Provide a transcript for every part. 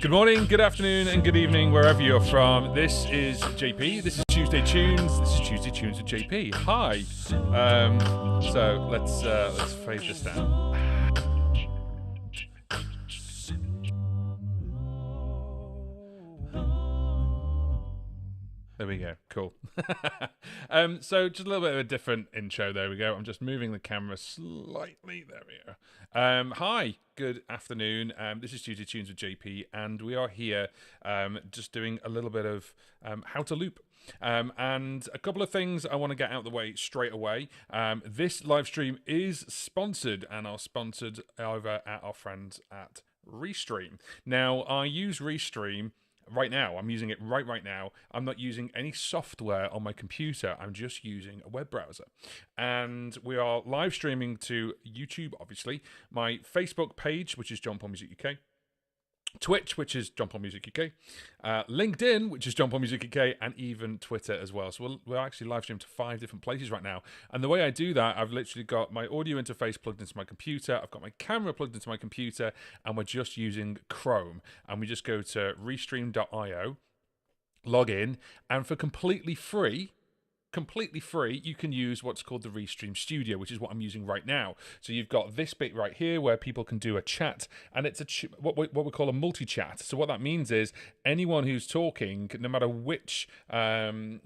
Good morning, good afternoon, and good evening, wherever you're from. This is JP. This is Tuesday Tunes. This is Tuesday Tunes with JP. Hi. So let's fade this down. There we go. Cool. So just a little bit of a different intro. There we go. I'm just moving the camera slightly. There we go. Hi. Good afternoon. This is Tuesday Tunes with JP, and we are here just doing a little bit of how to loop. And a couple of things I want to get out of the way straight away. This live stream is sponsored, and are sponsored over at our friends at Restream. Now, I use Restream right now. I'm using it right now. I'm not using any software on my computer. I'm just using a web browser. And we are live streaming to YouTube, obviously, my Facebook page, which is John Paul Music UK, Twitch, which is John Paul Music UK, LinkedIn, which is John Paul Music UK, and even Twitter as well. So we're actually live streaming to 5 different places right now. And the way I do that, I've literally got my audio interface plugged into my computer, I've got my camera plugged into my computer, and we're just using Chrome. And we just go to restream.io, log in, and for completely free, you can use what's called the Restream Studio, which is what I'm using right now. So you've got this bit right here where people can do a chat, and it's what we call a multi-chat. So what that means is anyone who's talking, no matter which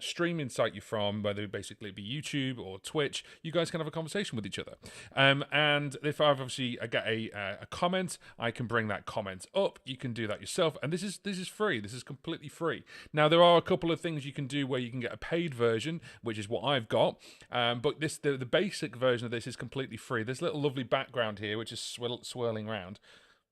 streaming site you're from, whether it basically be YouTube or Twitch, you guys can have a conversation with each other. And if I get a comment, I can bring that comment up. You can do that yourself, and this is free. This is completely free. Now there are a couple of things you can do where you can get a paid version, which is what I've got, but the basic version of this is completely free. This little lovely background here, which is swirling around,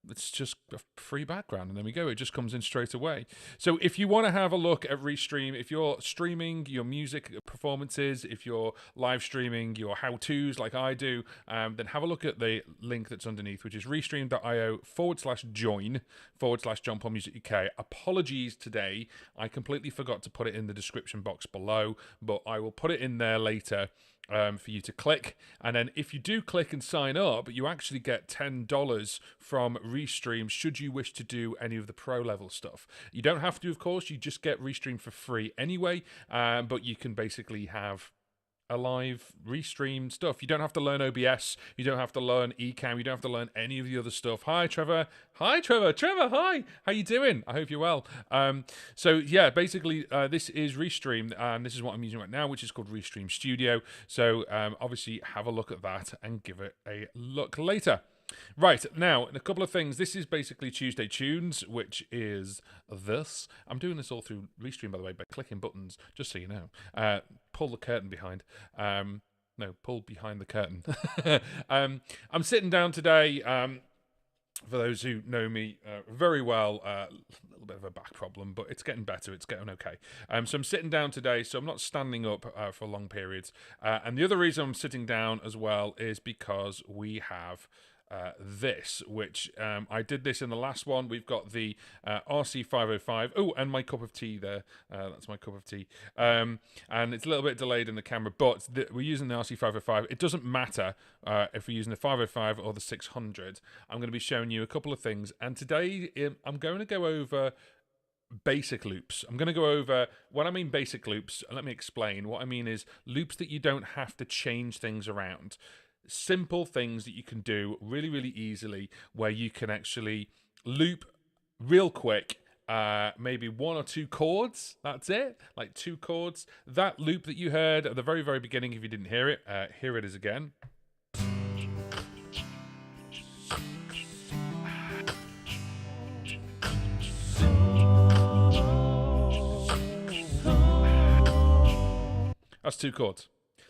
it's just a free background, and there we go. It just comes in straight away. So if you want to have a look at Restream, if you're streaming your music performances, if you're live streaming your how-tos like I do, then have a look at the link that's underneath, which is restream.io/join/John Paul Music UK. Apologies today, I completely forgot to put it in the description box below, but I will put it in there later for you to click. And then if you do click and sign up, you actually get $10 from Restream should you wish to do any of the pro level stuff. You don't have to, of course. You just get Restream for free anyway, but you can basically have a live Restream stuff. You don't have to learn OBS. You don't have to learn Ecamm. You don't have to learn any of the other stuff. Hi, Trevor. Trevor, hi. How you doing? I hope you're well. So yeah, basically, this is Restream, and this is what I'm using right now, which is called Restream Studio. So obviously, have a look at that and give it a look later. Right, now, a couple of things. This is basically Tuesday Tunes, which is this. I'm doing this all through Restream, by the way, by clicking buttons, just so you know. Pull the curtain behind. No, pull behind the curtain. I'm sitting down today. For those who know me very well, a little bit of a back problem, but it's getting better. It's getting okay. So I'm sitting down today, so I'm not standing up for long periods. And the other reason I'm sitting down as well is because we have this, which I did this in the last one. We've got the RC-505. Oh, and my cup of tea there. That's my cup of tea. And it's a little bit delayed in the camera, but we're using the RC-505. It doesn't matter if we're using the 505 or the 600. I'm going to be showing you a couple of things. And today I'm going to go over basic loops. I'm going to go over, when I mean basic loops, let me explain. What I mean is loops that you don't have to change things around. Simple things that you can do really, really easily, where you can actually loop real quick, maybe 1 or 2 chords. That's it, like 2 chords. That loop that you heard at the very, very beginning, if you didn't hear it, here it is again. That's 2 chords.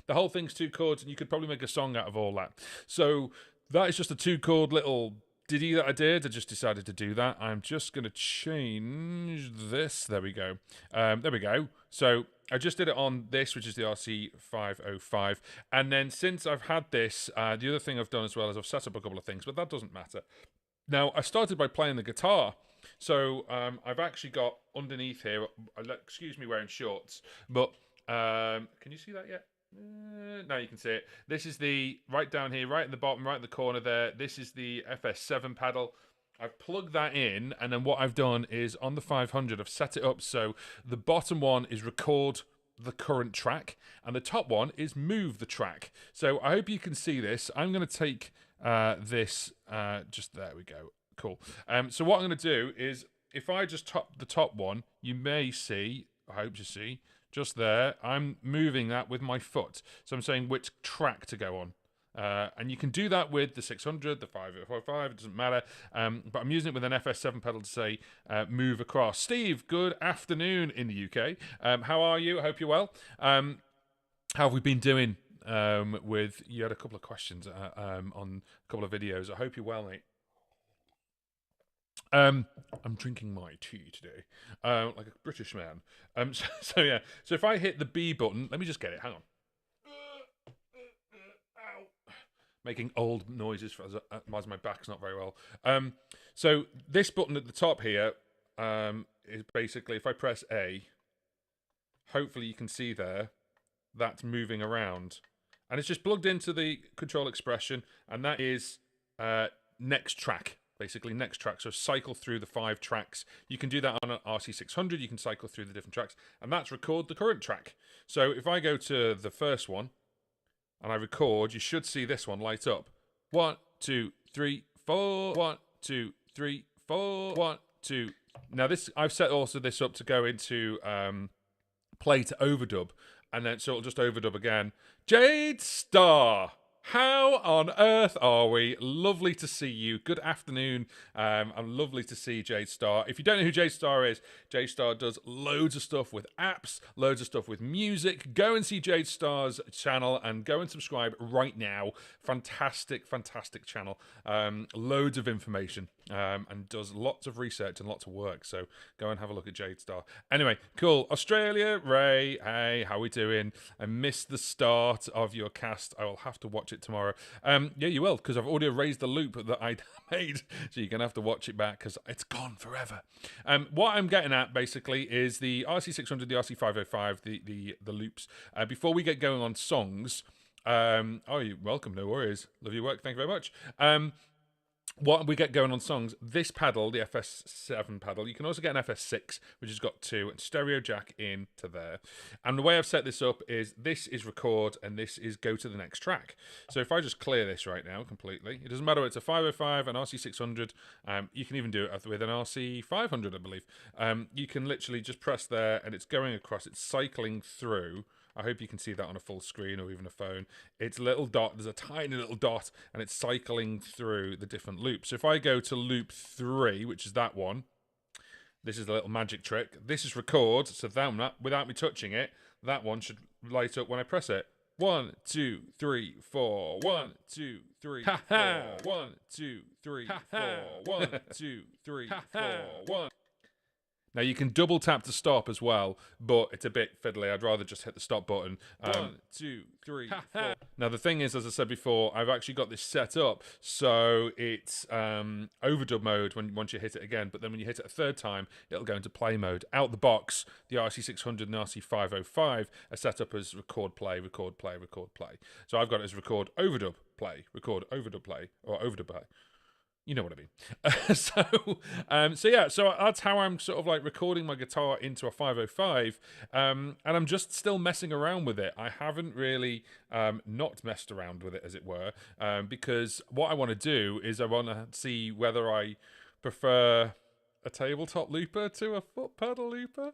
The whole thing's 2 chords, and you could probably make a song out of all that. So that is just a 2-chord little ditty that I did. I just decided to do that. I'm just going to change this. There we go. There we go. So I just did it on this, which is the RC-505. And then since I've had this, the other thing I've done as well is I've set up a couple of things, but that doesn't matter. Now, I started by playing the guitar. So I've actually got underneath here, excuse me wearing shorts, but can you see that yet? Now you can see it. This is the, right down here, right in the bottom, right in the corner there. This is the FS7 pedal. I've plugged that in, and then what I've done is on the 500, I've set it up so the bottom one is record the current track, and the top one is move the track. So I hope you can see this. I'm going to take this, just there we go. Cool. So what I'm going to do is, if I just top the top one, you may see, I hope you see, just there, I'm moving that with my foot. So I'm saying which track to go on. And you can do that with the 600, the 505, it doesn't matter. But I'm using it with an FS7 pedal to say move across. Steve, good afternoon in the UK. How are you? I hope you're well. How have we been doing with, you had a couple of questions on a couple of videos. I hope you're well, mate. I'm drinking my tea today, like a British man. So yeah, so if I hit the B button, let me just get it, hang on. Making old noises as my back's not very well. So this button at the top here is basically, if I press A, hopefully you can see there, that's moving around. And it's just plugged into the control expression, and that is next track, basically next track. So cycle through the 5 tracks. You can do that on an RC-600, you can cycle through the different tracks, and that's record the current track. So if I go to the first one, and I record, you should see this one light up. 1, 2, 3, 4. 1, 2, 3, 4. 1, 2. Now this, I've set also this up to go into play to overdub, and then so it'll just overdub again. Jade Star, how on earth are we? Lovely to see you. Good afternoon. And lovely to see Jade Star. If you don't know who Jade Star is, Jade Star does loads of stuff with apps, loads of stuff with music. Go and see Jade Star's channel and go and subscribe right now. Fantastic, fantastic channel. Loads of information and does lots of research and lots of work. So go and have a look at Jade Star. Anyway, cool. Australia, Ray, hey, how we doing? I missed the start of your cast. I will have to watch it tomorrow. Yeah, you will, because I've already erased the loop that I made, so you're gonna have to watch it back because it's gone forever. What I'm getting at basically is the RC600, the RC505, the loops. Before we get going on songs, oh, you're welcome. No worries. Love your work. Thank you very much. What we get going on songs, this pedal, the FS7 pedal, you can also get an FS6, which has got 2, and stereo jack in to there. And the way I've set this up is this is record and this is go to the next track. So if I just clear this right now completely, it doesn't matter whether it's a 505, an RC600, you can even do it with an RC500, I believe. You can literally just press there and it's going across, it's cycling through. I hope you can see that on a full screen or even a phone. It's a little dot, there's a tiny little dot, and it's cycling through the different loops. So if I go to loop 3, which is that one, this is a little magic trick. This is record, so that, without me touching it, that one should light up when I press it. 1, 2, 3, 4. 1, 2, 3, 4. 1, 2, 3, 4. 1, 2, 3, 4. 1. Now you can double tap to stop as well, but it's a bit fiddly. I'd rather just hit the stop button. 1, 2, 3, 4. Now the thing is, as I said before, I've actually got this set up so it's overdub mode once you hit it again, but then when you hit it a third time, it'll go into play mode. Out the box, the RC600 and the RC505 are set up as record, play, record, play, record, play. So I've got it as record, overdub, play, record, overdub, play, or overdub, play. You know what I mean. So yeah, so that's how I'm sort of like recording my guitar into a 505, and I'm just still messing around with it. I haven't really not messed around with it, as it were, because what I want to do is I want to see whether I prefer a tabletop looper to a foot pedal looper.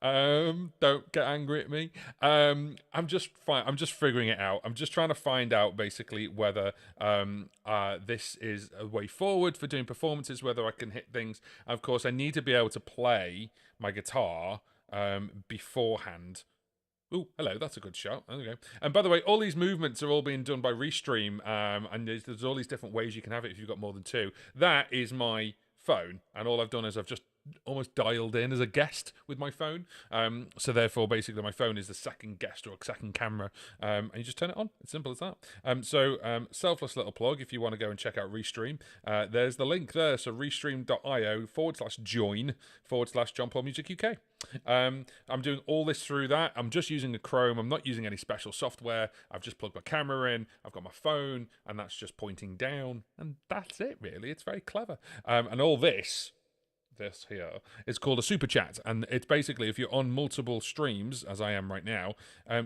Don't get angry at me. I'm just figuring it out. I'm just trying to find out basically whether this is a way forward for doing performances, whether I can hit things. Of course, I need to be able to play my guitar beforehand. Oh, hello, that's a good shot. Okay. And by the way, all these movements are all being done by Restream, and there's all these different ways you can have it if you've got more than 2. That is my phone, and all I've done is I've just almost dialed in as a guest with my phone. So therefore, basically, my phone is the second guest or second camera, and you just turn it on. It's simple as that. Selfless little plug. If you want to go and check out Restream, there's the link there. So restream.io/join/John Paul Music UK. I'm doing all this through that. I'm just using a Chrome. I'm not using any special software. I've just plugged my camera in. I've got my phone, and that's just pointing down, and that's it. Really, it's very clever. And all this here is called a super chat, and it's basically if you're on multiple streams, as I am right now,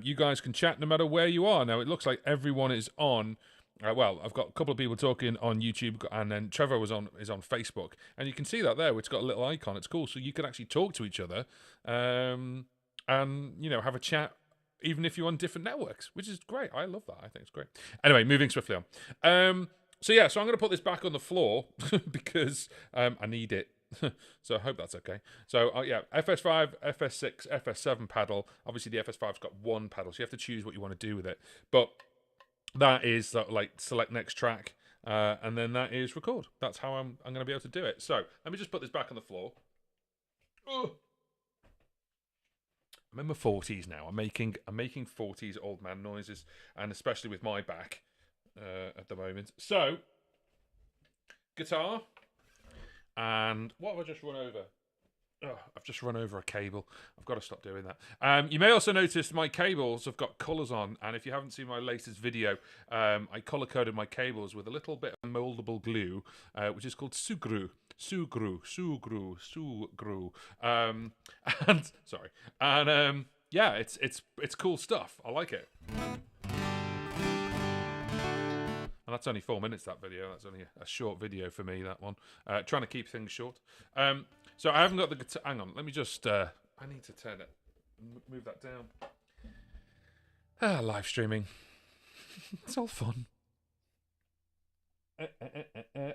you guys can chat no matter where you are. Now it looks like everyone is on. Well, I've got a couple of people talking on YouTube, and then Trevor is on Facebook, and you can see that there. It's got a little icon. It's cool, so you can actually talk to each other, and have a chat, even if you're on different networks, which is great. I love that. I think it's great. Anyway, moving swiftly on. So I'm going to put this back on the floor because I need it. So I hope that's okay. So FS5, FS6, FS7 paddle. Obviously the FS5's got one paddle, so you have to choose what you want to do with it. But that is like select next track, and then that is record. That's how I'm going to be able to do it. So let me just put this back on the floor. Ugh. I'm in my 40s now. I'm making 40s old man noises, and especially with my back at the moment. So guitar. And what have I just run over? Oh, I've just run over a cable. I've got to stop doing that. You may also notice my cables have got colours on, and if you haven't seen my latest video, I colour-coded my cables with a little bit of mouldable glue, which is called Sugru. It's cool stuff. I like it. And that's only 4 minutes, that video. That's only a short video for me, that one. Trying to keep things short. So I haven't got the guitar. Hang on, let me just... I need to turn it... Move that down. Live streaming. It's all fun.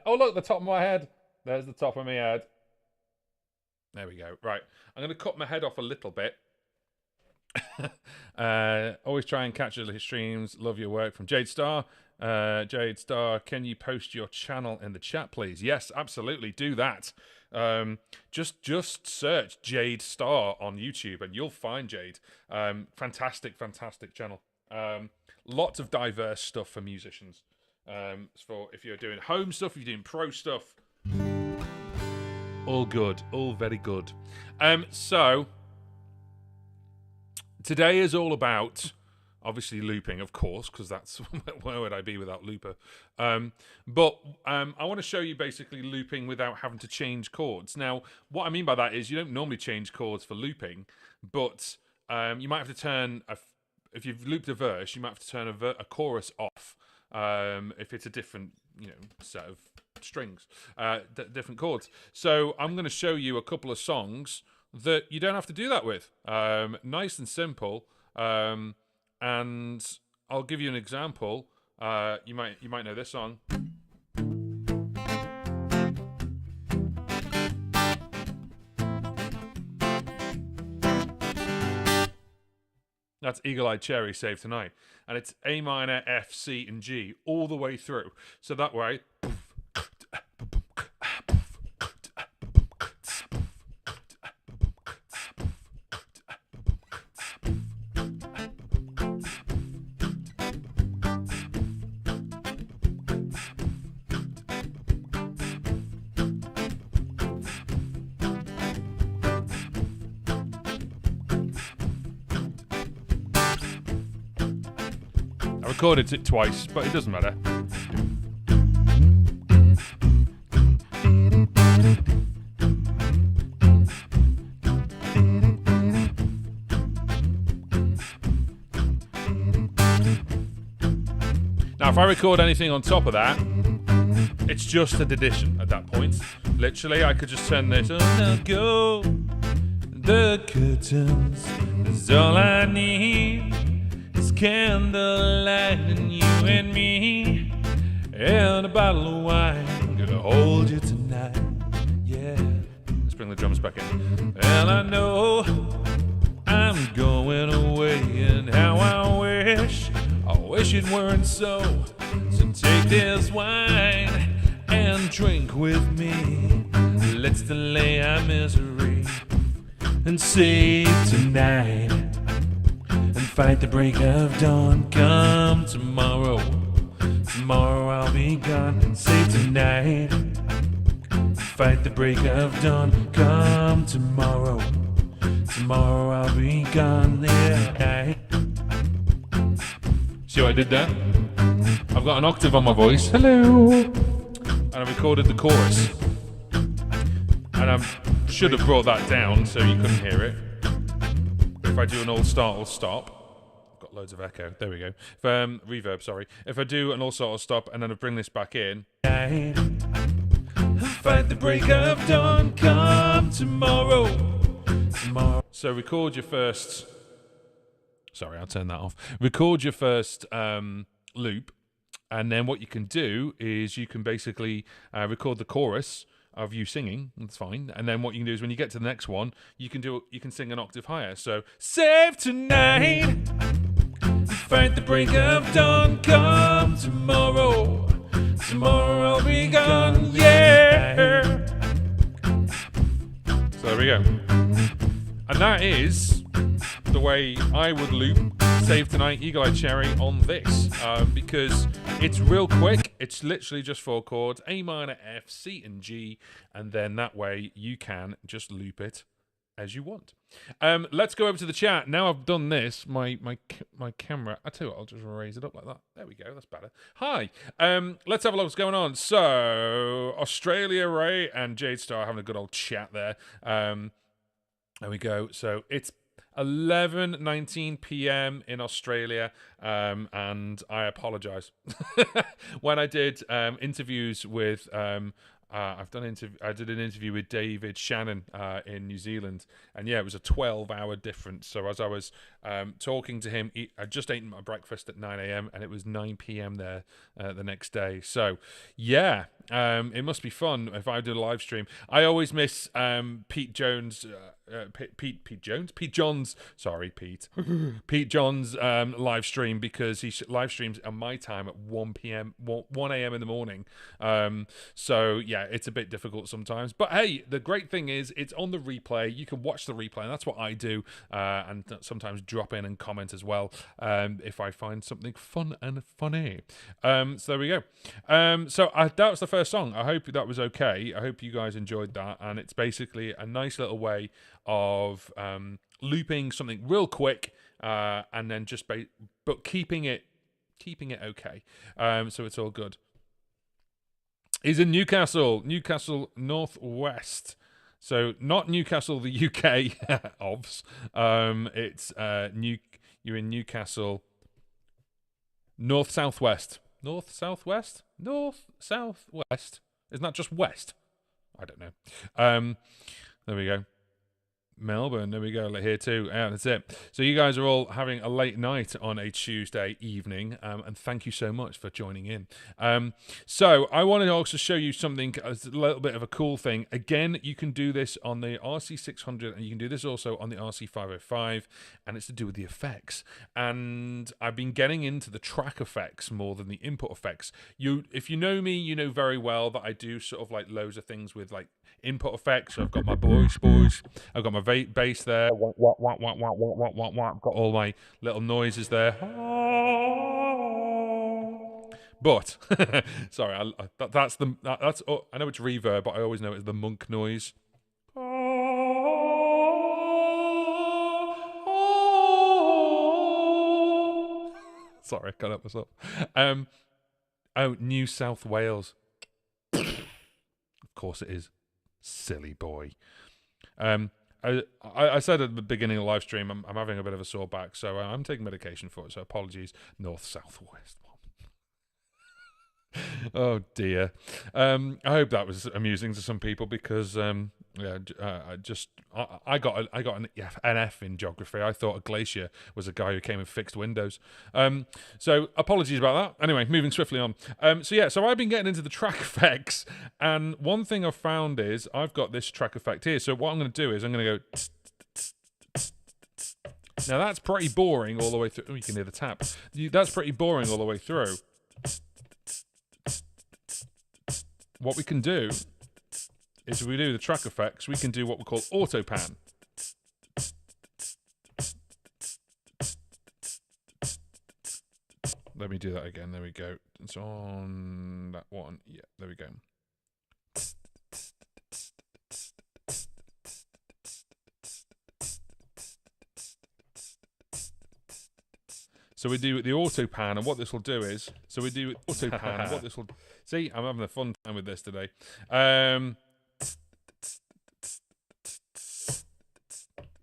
Oh, look, the top of my head. There's the top of my head. There we go. Right. I'm going to cut my head off a little bit. Always try and catch your streams. Love your work, from Jade Star. Jade Star, can you post your channel in the chat, please? Yes, absolutely. Do that. Just search Jade Star on YouTube and you'll find Jade. Fantastic channel. Lots of diverse stuff for musicians. For if you're doing home stuff, if you're doing pro stuff, all good, all very good. So today is all about, obviously, looping, of course, because that's where would I be without looper? But I want to show you basically looping without having to change chords. Now, what I mean by that is you don't normally change chords for looping, but you might have to turn if you've looped a verse, you might have to turn a chorus off if it's a different set of strings, different chords. So I'm going to show you a couple of songs that you don't have to do that with. Nice and simple. And I'll give you an example. You might know this song. That's Eagle Eyed Cherry, Save Tonight. And it's A minor, F, C, and G all the way through. So that way... I recorded it twice, but it doesn't matter. Now, if I record anything on top of that, it's just an addition at that point. Literally, I could just turn this on. Now go, the curtains is all I need. It's candlelight and you and me, and a bottle of wine, gonna hold you tonight. Yeah. Let's bring the drums back in. Well, I know I'm going away, and how I wish it weren't so. So take this wine and drink with me. let's delay our misery and save tonight and fight the break of dawn. Come tomorrow, tomorrow I'll be gone and save tonight. Fight the break of dawn. Come tomorrow, tomorrow I'll be gone. Yeah. See what I did there? I've got an octave on my voice. Hello. And I recorded the chorus. And I should have brought that down so you couldn't hear it. But if I do an all start, all stop. I've got loads of echo. There we go. If, reverb, sorry. If I do an all start, all stop, and then I bring this back in. Fight the break of dawn. Come tomorrow. So record your first. Sorry, I'll turn that off. Record your first loop, and then what you can do is you can basically record the chorus of you singing. That's fine. And then what you can do is when you get to the next one, you can sing an octave higher. So save tonight, fight the break of dawn. Come tomorrow, tomorrow I'll be gone. Yeah. So there we go. And that is the way I would loop Save Tonight, Eagle Eye Cherry on this, because it's real quick. It's literally just 4 chords, A minor, F, C, and G, and then that way you can just loop it as you want. Let's go over to the chat. Now I've done this, my camera, I tell you what, I'll just raise it up like that. There we go, that's better. Hi, let's have a look what's going on. So, Australia, Ray, and Jade Star having a good old chat there. There we go. So it's 11:19 p.m. in Australia, and I apologize. When I did interviews with I did an interview with David Shannon in New Zealand, and yeah, it was a 12-hour difference. So as I was talking to him, I just ate my breakfast at 9 a.m. and it was 9 p.m. there the next day. So yeah, it must be fun if I do a live stream. I always miss Pete Jones. Pete John's live stream, because he live streams at my time at 1 a.m. in the morning. So yeah, it's a bit difficult sometimes, but hey, the great thing is it's on the replay. You can watch the replay, and that's what I do, and sometimes drop in and comment as well if I find something fun and funny. So there we go. So that was the first song. I hope that was okay. I hope you guys enjoyed that, and it's basically a nice little way of looping something real quick, and then just but keeping it okay. So it's all good. He's in Newcastle Northwest. So not Newcastle, the UK, obvs. It's you're in Newcastle North Southwest. Isn't that just west? I don't know. There we go. Melbourne, there we go, here too. Yeah, that's it. So you guys are all having a late night on a Tuesday evening, and thank you so much for joining in. So I wanted to also show you something, a little bit of a cool thing. Again, you can do this on the RC-600, and you can do this also on the RC-505, and it's to do with the effects. And I've been getting into the track effects more than the input effects. If you know me, you know very well that I do sort of like loads of things with like input effects. So I've got my boys. I've got my bass there. I've got all my little noises there. But sorry, that's I know it's reverb, but I always know it's the monk noise. Sorry, I can't help myself. Oh, New South Wales. Of course it is. Silly boy. I said at the beginning of the live stream, I'm having a bit of a sore back, so I'm taking medication for it, so apologies. North, South, West. Oh dear. I hope that was amusing to some people, because I got an F in geography. I thought a glacier was a guy who came and fixed windows. So apologies about that. Anyway, moving swiftly on. So I've been getting into the track effects, and one thing I've found is I've got this track effect here. So what I'm going to do is I'm going to go. Now that's pretty boring all the way through. Oh, you can hear the tap. That's pretty boring all the way through. What we can do is if we do the track effects, we can do what we call auto pan. Let me do that again. There we go. It's on that one. Yeah, there we go. So we do the auto pan, and what this will do is, so we do auto pan, and what this will, see, I'm having a fun time with this today. There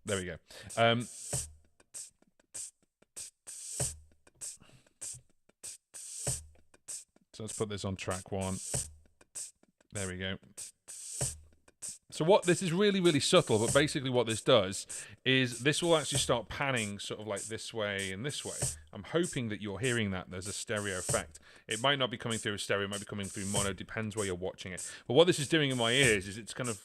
we go. So let's put this on track 1. There we go. So what this is really, really subtle, but basically what this does is this will actually start panning sort of like this way and this way. I'm hoping that you're hearing that there's a stereo effect. It might not be coming through a stereo, it might be coming through mono, depends where you're watching it. But what this is doing in my ears is it's kind of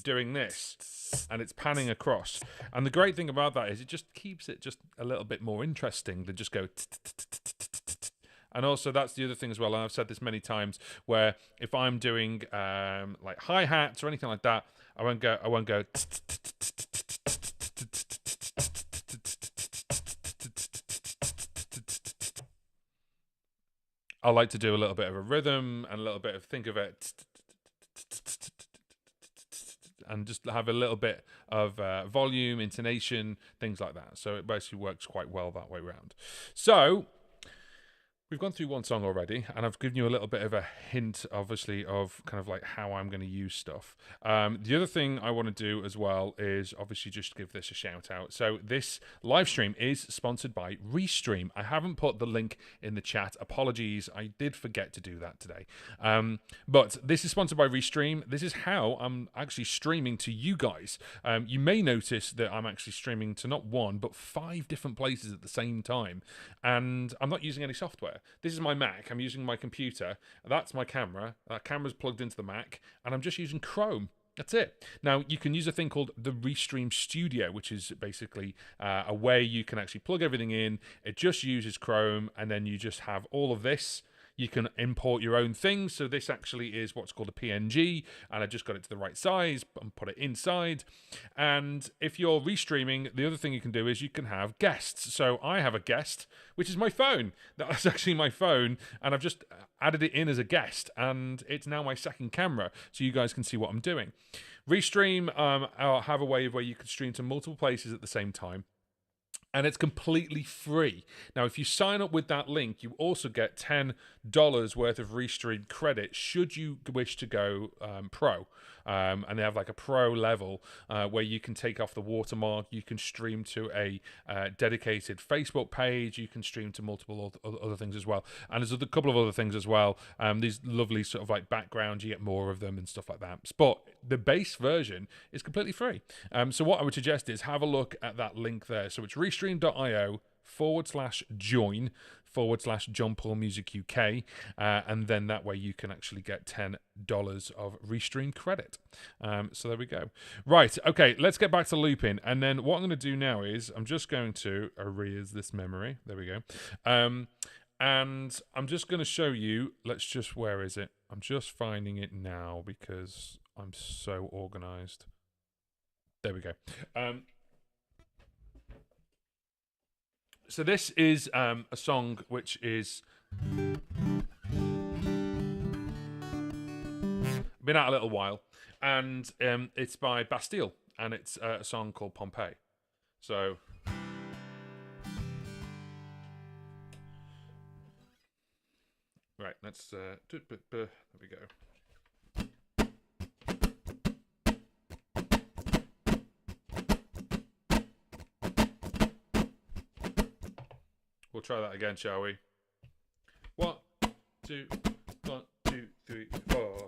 doing this, and it's panning across. And the great thing about that is it just keeps it just a little bit more interesting than just go. And also that's the other thing as well, and I've said this many times, where if I'm doing like hi-hats or anything like that, I won't go I like to do a little bit of a rhythm and a little bit of, think of it, and just have a little bit of volume, intonation, things like that. So it basically works quite well that way around. So we've gone through one song already, and I've given you a little bit of a hint, obviously, of kind of like how I'm going to use stuff. The other thing I want to do as well is obviously just give this a shout out. So this live stream is sponsored by Restream. I haven't put the link in the chat. Apologies, I did forget to do that today. But this is sponsored by Restream. This is how I'm actually streaming to you guys. You may notice that I'm actually streaming to not 1, but 5 different places at the same time. And I'm not using any software. This is my Mac. I'm using my computer. That's my camera. That camera's plugged into the Mac, and I'm just using Chrome. That's it. Now, you can use a thing called the Restream Studio, which is basically a way you can actually plug everything in. It just uses Chrome, and then you just have all of this. You can import your own things. So this actually is what's called a PNG, and I just got it to the right size and put it inside. And if you're restreaming, the other thing you can do is you can have guests. So I have a guest, which is my phone. That's actually my phone, and I've just added it in as a guest, and it's now my second camera, so you guys can see what I'm doing. Restream, I'll have a way where you can stream to multiple places at the same time. And it's completely free. Now, if you sign up with that link, you also get $10 worth of Restream credit should you wish to go pro. And they have like a pro level where you can take off the watermark. You can stream to a dedicated Facebook page. You can stream to multiple other things as well. And there's a couple of other things as well. These lovely sort of like backgrounds, you get more of them and stuff like that. But the base version is completely free. So what I would suggest is have a look at that link there. So it's restream.io/join/John Paul Music UK, and then that way you can actually get $10 of Restream credit. So there we go. Right, okay, let's get back to looping, and then what I'm going to do now is I'm just going to erase this memory. There we go. And I'm just going to show you, where is it? I'm just finding it now because I'm so organized. There we go. So this is a song which is been out a little while, and it's by Bastille, and it's a song called Pompeii. So right, let's there we go. We'll try that again, shall we? 1, 2, 1, 2, 3, 4.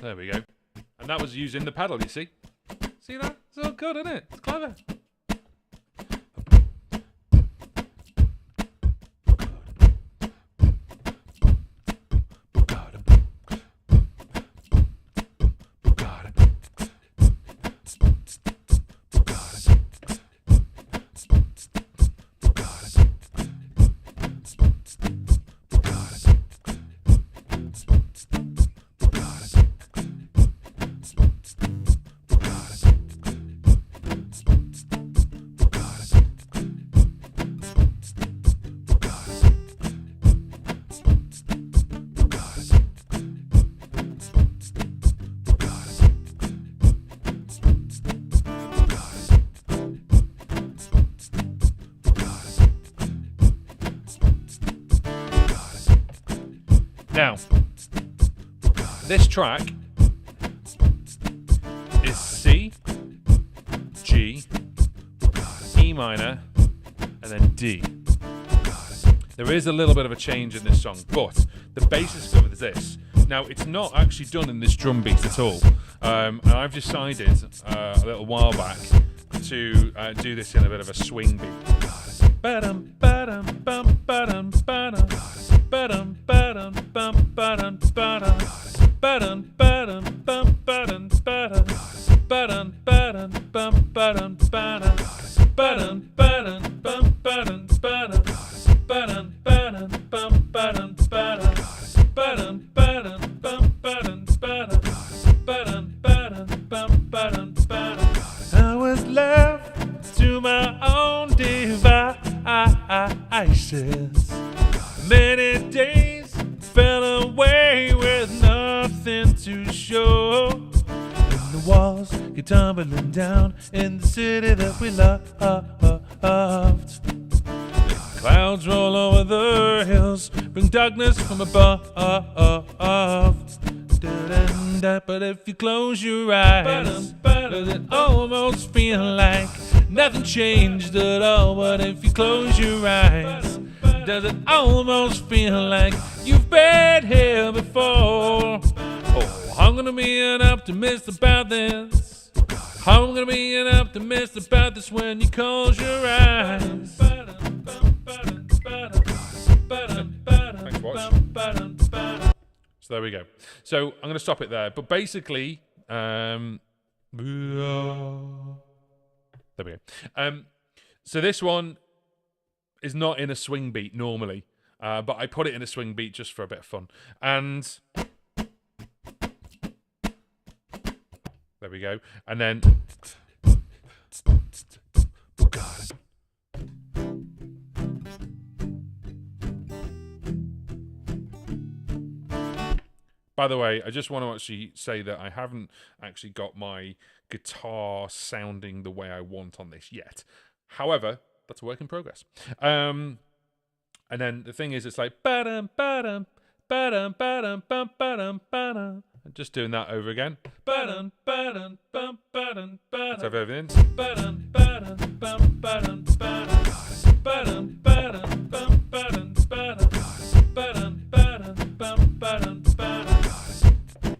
There we go. And that was using the pedal, you see? See that? It's all good, isn't it? It's clever. Now, this track is C, G, E minor, and then D. There is a little bit of a change in this song, but the basis of it is this. Now, it's not actually done in this drum beat at all. And I've decided a little while back to do this in a bit of a swing beat. Ba-dum, ba-dum, bum, ba-dum, ba-dum, ba-dum, ba-dum, bum, ba-dum, ba-dum, ba-dum, ba-dum, bum, ba-dum, ba-dum, ba-dum, ba-dum, bum, ba-dum, ba-dum, ba-dum, ba-dum, bum, ba-dum, ba-dum, ba-dum, ba-dum, bum, ba-dum, ba-dum, ba-dum, ba-dum, bum, ba-dum, ba-dum, ba-dum, ba-dum, bum, ba-dum, ba-dum. I was left to my own devices. Many days fell away with nothing to show. And the walls get tumbling down in the city that we loved. Clouds roll over the hills, bring darkness from above. But if you close your eyes, does it almost feel like nothing changed at all? But if you close your eyes, does it almost feel like you've been here before? Oh, I'm gonna be an optimist about this. I'm gonna be an optimist about this when you close your eyes. Thanks, watch. So there we go. So I'm going to stop it there. But basically, there we go. So this one is not in a swing beat normally, but I put it in a swing beat just for a bit of fun. And there we go. And then by the way, I just want to actually say that I haven't actually got my guitar sounding the way I want on this yet. However, that's a work in progress. And then the thing is, it's like ba-dum, ba-dum, ba-dum, ba-dum, bum, ba-dum, ba-dum. Just doing that over again. Ba-dum, ba-dum, bum, ba-dum, ba-dum. Let's have everything. Ba-dum, ba-dum, bum, ba-dum, ba-dum. Ba-dum, ba-dum, bum, ba-dum, ba-dum. Ba-dum, ba-dum, bum, ba-dum, ba-dum.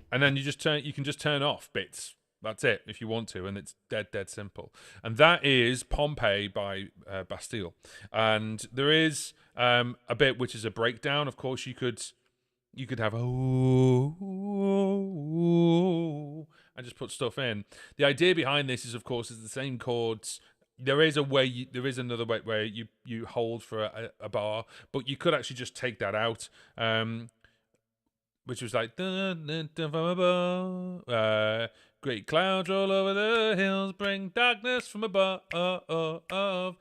And then you can just turn off bits. That's it, if you want to, and it's dead simple. And that is Pompeii by Bastille. And there is a bit which is a breakdown. Of course, you could have and just put stuff in. The idea behind this is, of course, is the same chords. There is another way where you hold for a bar, but you could actually just take that out. Which was like great clouds roll over the hills, bring darkness from above. And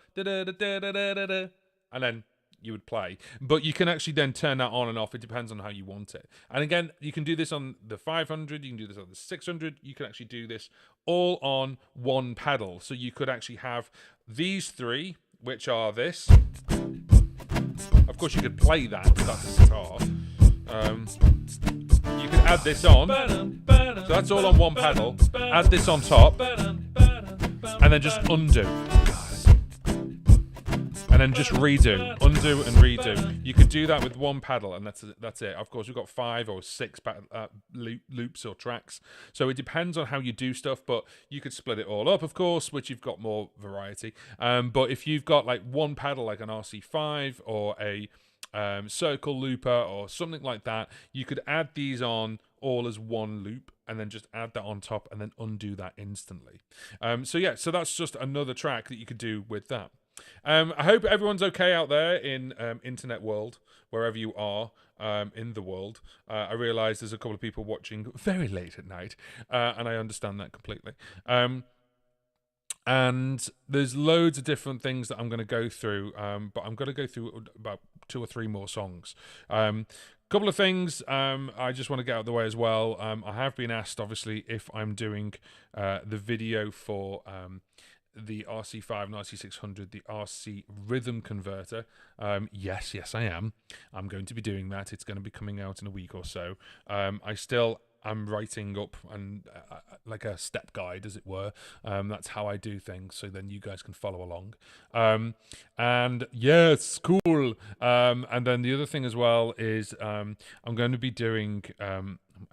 then you would play. But you can actually then turn that on and off. It depends on how you want it. And again, you can do this on the 500. You can do this on the 600. You can actually do this all on one pedal. So you could actually have these three, which are this. Of course, you could play that. That's the guitar. You can add this on, so that's all on one pedal. Add this on top, and then just undo, and then just redo, undo and redo. You could do that with one pedal, and that's it. Of course, we've got 5 or 6 loops or tracks, so it depends on how you do stuff. But you could split it all up, of course, which you've got more variety. But if you've got like one pedal, like an RC-5 or a circle looper or something like that, you could add these on all as one loop and then just add that on top and then undo that instantly. So that's just another track that you could do with that. I hope everyone's okay out there in internet world, wherever you are in the world. I realise there's a couple of people watching very late at night, and I understand that completely. And there's loads of different things that I'm going to go through, but I'm going to go through about 2 or 3 more songs. Couple of things I just want to get out of the way as well. I have been asked, obviously, if I'm doing the video for the RC5 and RC600, the RC rhythm converter. Yes, I am. I'm going to be doing that. It's going to be coming out in a week or so. I'm writing up like a step guide, as it were. That's how I do things, so then you guys can follow along. And yes, cool. And then the other thing as well is I'm going to be doing.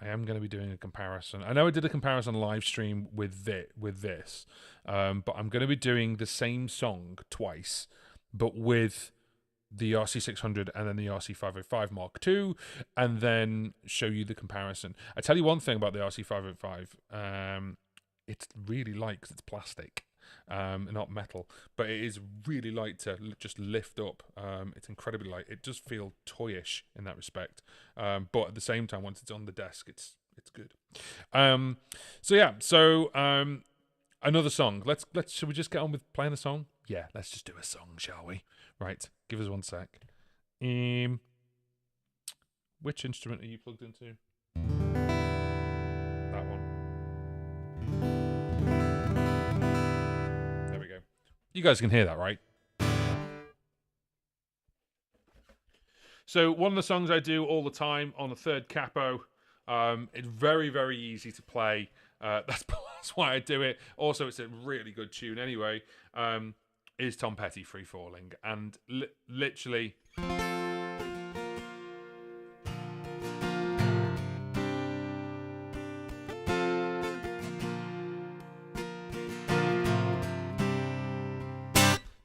I am going to be doing a comparison. I know I did a comparison live stream with this, but I'm going to be doing the same song twice, but with the RC600 and then the RC505 Mark II, and then show you the comparison. I tell you one thing about the RC505, it's really light because it's plastic, not metal, but it is really light to just lift up. It's incredibly light. It does feel toyish in that respect, but at the same time, once it's on the desk, it's good. Another song. Should we just get on with playing a song? Yeah, let's just do a song, shall we? Right, give us one sec. Which instrument are you plugged into? That one. There we go. You guys can hear that, right? So one of the songs I do all the time on the third capo, it's very, very easy to play. That's why I do it. Also, it's a really good tune anyway. Is Tom Petty Free Falling, and literally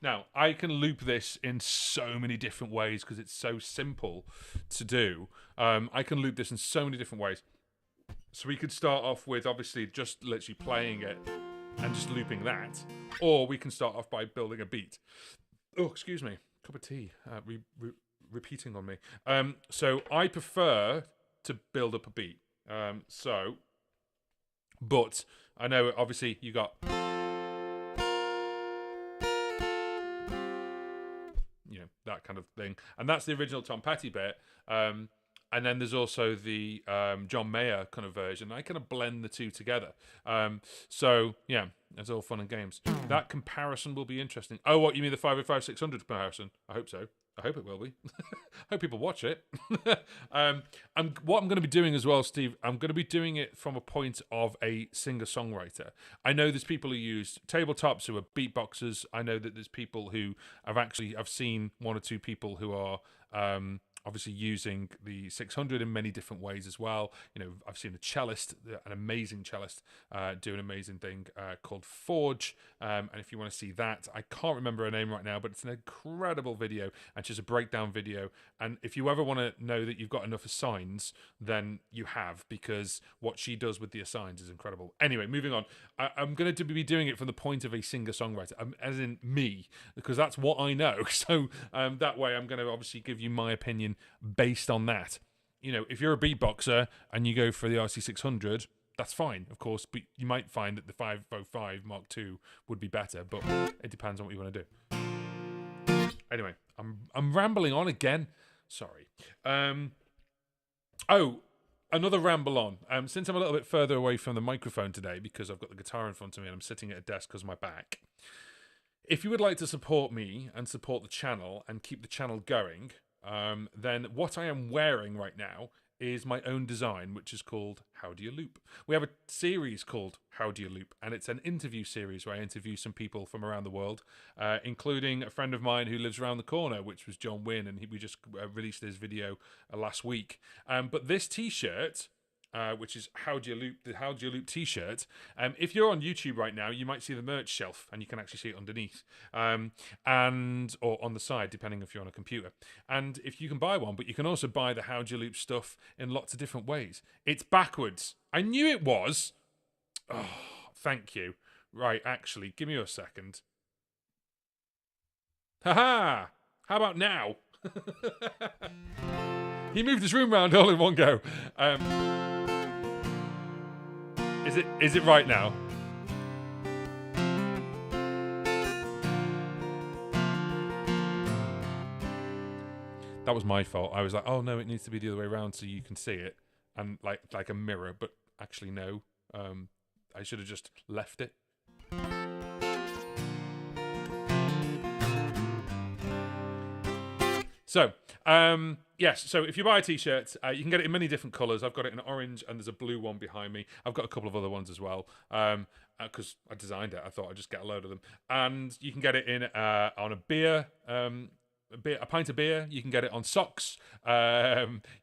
now I can loop this in so many different ways because it's so simple to do. I can loop this in so many different ways. So we could start off with obviously just literally playing it and just looping that, or we can start off by building a beat. Oh, excuse me, cup of tea repeating on me. So I prefer to build up a beat. But I know obviously you got, that kind of thing, and that's the original Tom Petty bit. And then there's also the John Mayer kind of version. I kind of blend the two together. So, yeah, it's all fun and games. That comparison will be interesting. Oh, what, you mean the 505-600 comparison? I hope so. I hope it will be. I hope people watch it. What I'm going to be doing as well, Steve, I'm going to be doing it from a point of a singer-songwriter. I know there's people who use tabletops who are beatboxers. I know that there's people who I've seen one or two people who are obviously using the 600 in many different ways as well. I've seen a cellist, an amazing cellist, do an amazing thing called Forge. And if you want to see that, I can't remember her name right now, but it's an incredible video, and she's a breakdown video. And if you ever want to know that you've got enough assigns, then you have, because what she does with the assigns is incredible. Anyway, moving on. I'm going to be doing it from the point of a singer-songwriter, as in me, because that's what I know. So that way I'm going to obviously give you my opinion based on that. If you're a beatboxer and you go for the RC600, that's fine, of course, but you might find that the 505 Mark II would be better, but it depends on what you want to do. Anyway, I'm rambling on again. Sorry. Another ramble on. Since I'm a little bit further away from the microphone today because I've got the guitar in front of me and I'm sitting at a desk because of my back, if you would like to support me and support the channel and keep the channel going, then what I am wearing right now is my own design, which is called How Do You Loop? We have a series called How Do You Loop, and it's an interview series where I interview some people from around the world, including a friend of mine who lives around the corner, which was John Wynn, and we just released his video last week. But this t-shirt, which is How Do You Loop, the How Do You Loop t-shirt. If you're on YouTube right now, you might see the merch shelf, and you can actually see it underneath, or on the side, depending if you're on a computer. And if you can buy one, but you can also buy the How Do You Loop stuff in lots of different ways. It's backwards. I knew it was. Oh, thank you. Right, actually, give me a second. Haha! How about now? He moved his room round all in one go. Is it right now? That was my fault. I was like, oh no, it needs to be the other way around so you can see it, and like a mirror. But actually, no. I should have just left it. So, yes, so if you buy a t-shirt, you can get it in many different colours. I've got it in orange, and there's a blue one behind me. I've got a couple of other ones as well, because I designed it. I thought I'd just get a load of them. And you can get it in on a beer, a pint of beer. You can get it on socks.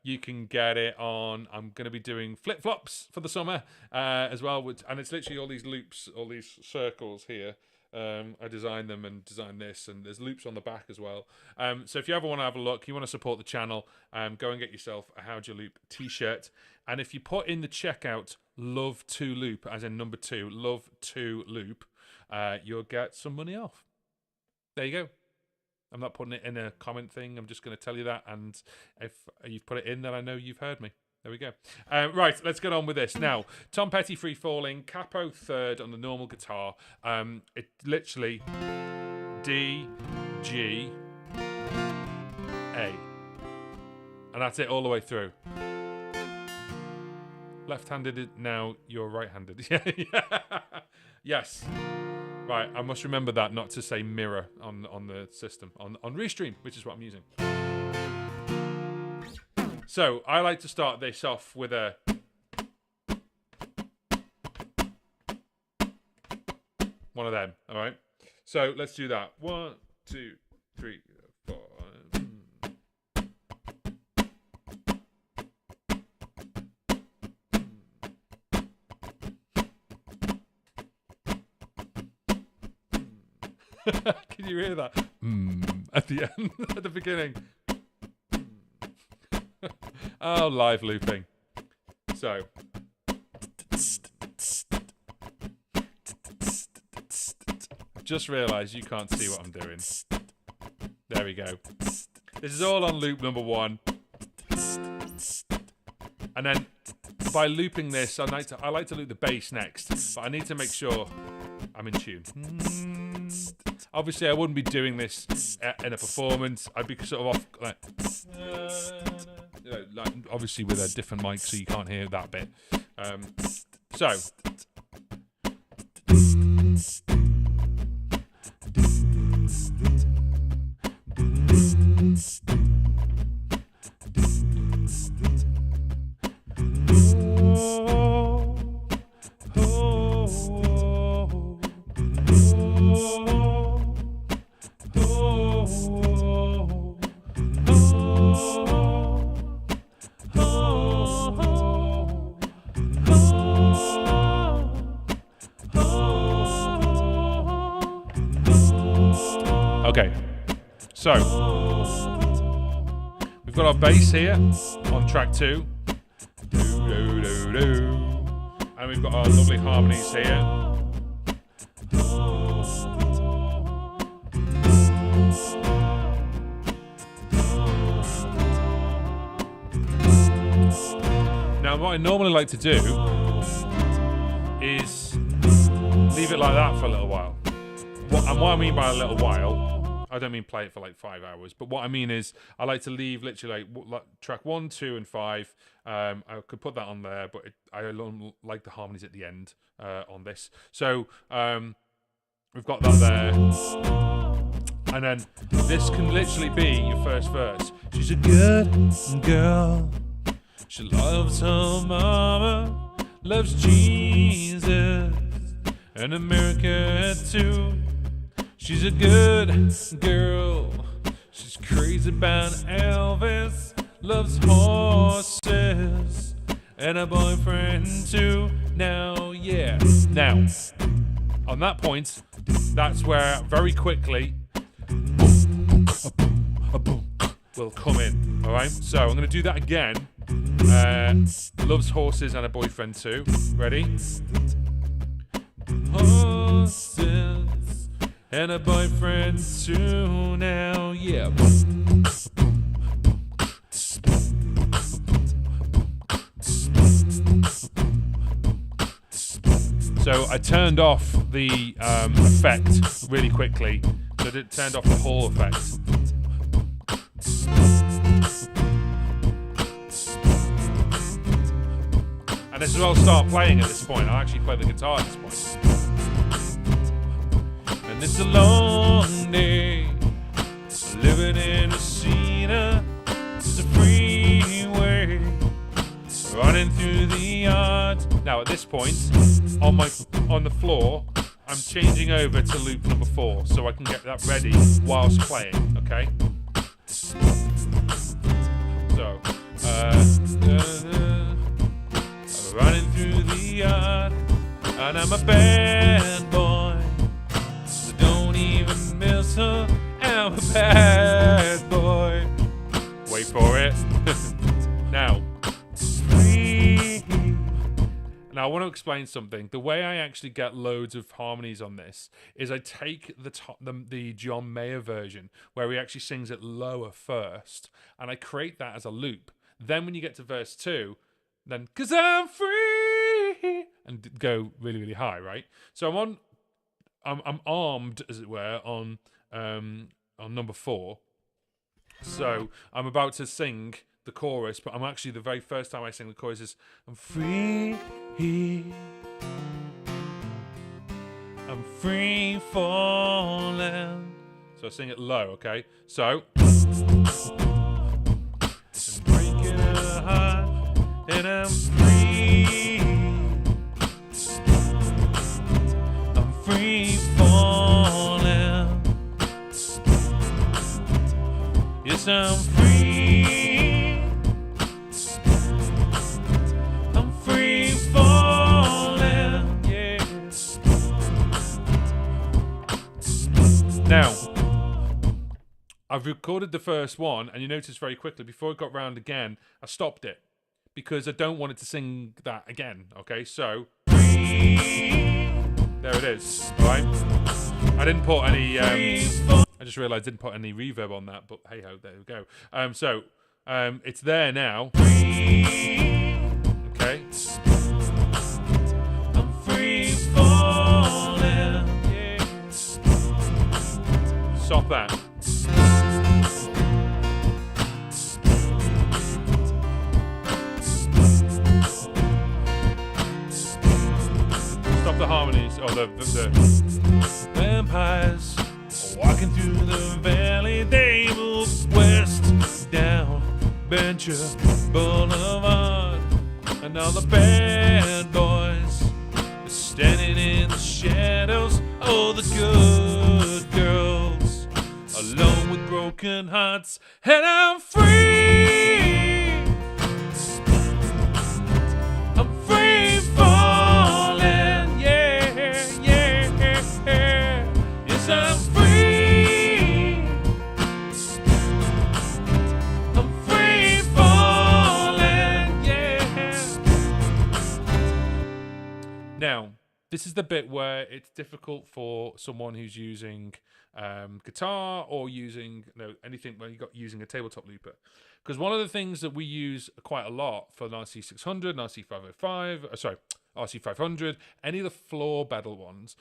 You can get it on, I'm going to be doing flip-flops for the summer as well. And it's literally all these loops, all these circles here. I designed them and designed this, and there's loops on the back as well. So if you ever want to have a look, you want to support the channel, go and get yourself a How'd You Loop t-shirt. And if you put in the checkout love to loop, as in number 2, love to loop, you'll get some money off. There you go. I'm not putting it in a comment thing. I'm just going to tell you that. And if you've put it in, then I know you've heard me. There we go. Right, let's get on with this. Now, Tom Petty Free Falling, capo 3rd on the normal guitar. It literally D, G, A. And that's it all the way through. Left-handed, now you're right-handed. Yeah. Yes. Right, I must remember that, not to say mirror on the system, on Restream, which is what I'm using. So, I like to start this off with a... one of them, all right? So, let's do that. 1, 2, 3, 4... Can you hear that? At the end, at the beginning. Oh, live looping. So. Just realised you can't see what I'm doing. There we go. This is all on loop number 1. And then by looping this, I like to loop the bass next, but I need to make sure I'm in tune. Obviously, I wouldn't be doing this in a performance. I'd be sort of off, like obviously with a different mic, so you can't hear that bit. So. Okay, so we've got our bass here on track 2, and we've got our lovely harmonies here. Now, what I normally like to do is leave it like that for a little while. And what I mean by a little while, I don't mean play it for like 5 hours, but what I mean is I like to leave literally like track 1, 2, and 5. I could put that on there, but I like the harmonies at the end on this. So we've got that there. And then this can literally be your first verse. She's a good girl. She loves her mama, loves Jesus, and America too. She's a good girl. She's crazy about Elvis, loves horses, and a boyfriend too. Now, yeah. Now, on that point, that's where very quickly will come in. All right. So I'm going to do that again. Loves horses and a boyfriend too. Ready? Horses and a boyfriend too. Now, yeah. So I turned off the effect really quickly, so it turned off the whole effect. And this is where I'll start playing at this point. I'll actually play the guitar at this point. And it's a long day, living in a cedar. running through the yard. Now at this point, on the floor, I'm changing over to loop number 4 so I can get that ready whilst playing, okay? So, running through the yard, and I'm a bad boy, so don't even miss her. I'm a bad boy. Wait for it. Now, Now, I want to explain something. The way I actually get loads of harmonies on this is I take the John Mayer version, where he actually sings it lower first, and I create that as a loop. Then when you get to verse 2, then, 'cause I'm free, and go really, really high, right? So I'm armed, as it were, on number 4. So I'm about to sing the chorus, but I'm actually, the very first time I sing the chorus is, I'm free, I'm free falling. So I sing it low, okay? So I'm breaking a heart and I'm free. I'm free falling. Yes, I'm free. I'm free falling. Yeah. Now, I've recorded the first one, and you notice very quickly, before it got round again, I stopped it because I don't want it to sing that again. Okay, so there it is. All right. I didn't put any. I just realised I didn't put any reverb on that, but hey ho, there we go. So it's there now. Okay. I'm free falling. Yeah. Stop that. Stop the harmonies, or the vampires walking through the valley. They move west down Venture Boulevard, and all the bad boys are standing in the shadows. Oh, the good girls alone with broken hearts, and I'm free. I'm free falling, yeah, yeah, yeah. Yes, I'm free. I'm free falling, yeah. Now, this is the bit where it's difficult for someone who's using guitar or using anything where you got using a tabletop looper, because one of the things that we use quite a lot for an RC600, an RC505, RC500, any of the floor pedal ones,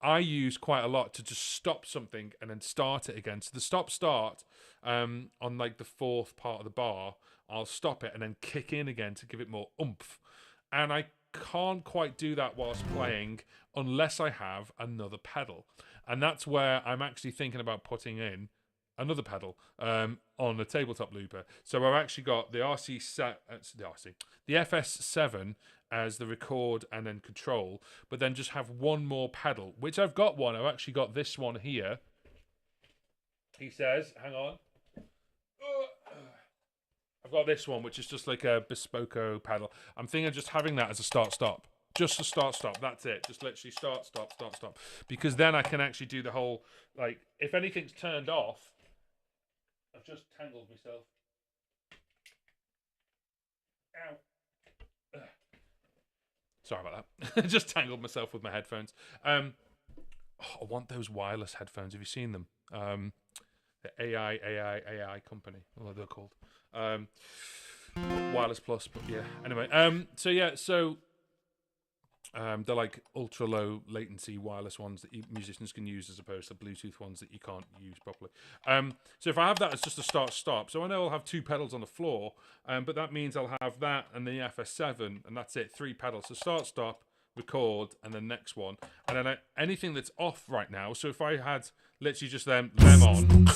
I use quite a lot to just stop something and then start it again. So the stop-start on like the 4th part of the bar, I'll stop it and then kick in again to give it more oomph. And I can't quite do that whilst playing unless I have another pedal. And that's where I'm actually thinking about putting in another pedal on a tabletop looper. So I've actually got the the FS7 as the record and then control, but then just have one more pedal, which I've got one. I've actually got this one here. He says, hang on. I've got this one, which is just like a bespoke pedal. I'm thinking of just having that as a start-stop. Just a start-stop, that's it. Just literally start, stop, start, stop. Because then I can actually do the whole, like, if anything's turned off, I've just tangled myself. Ow. Ugh. Sorry about that. Just tangled myself with my headphones. I want those wireless headphones. Have you seen them? The AI company. What are they called? Wireless Plus, but yeah. Anyway, so they're like ultra low latency wireless ones that musicians can use as opposed to Bluetooth ones that you can't use properly. So if I have that as just a start-stop, so I know I'll have 2 pedals on the floor, but that means I'll have that and the FS7, and that's it, 3 pedals. So start-stop, record, and then next one. And then anything that's off right now, so if I had literally just them on,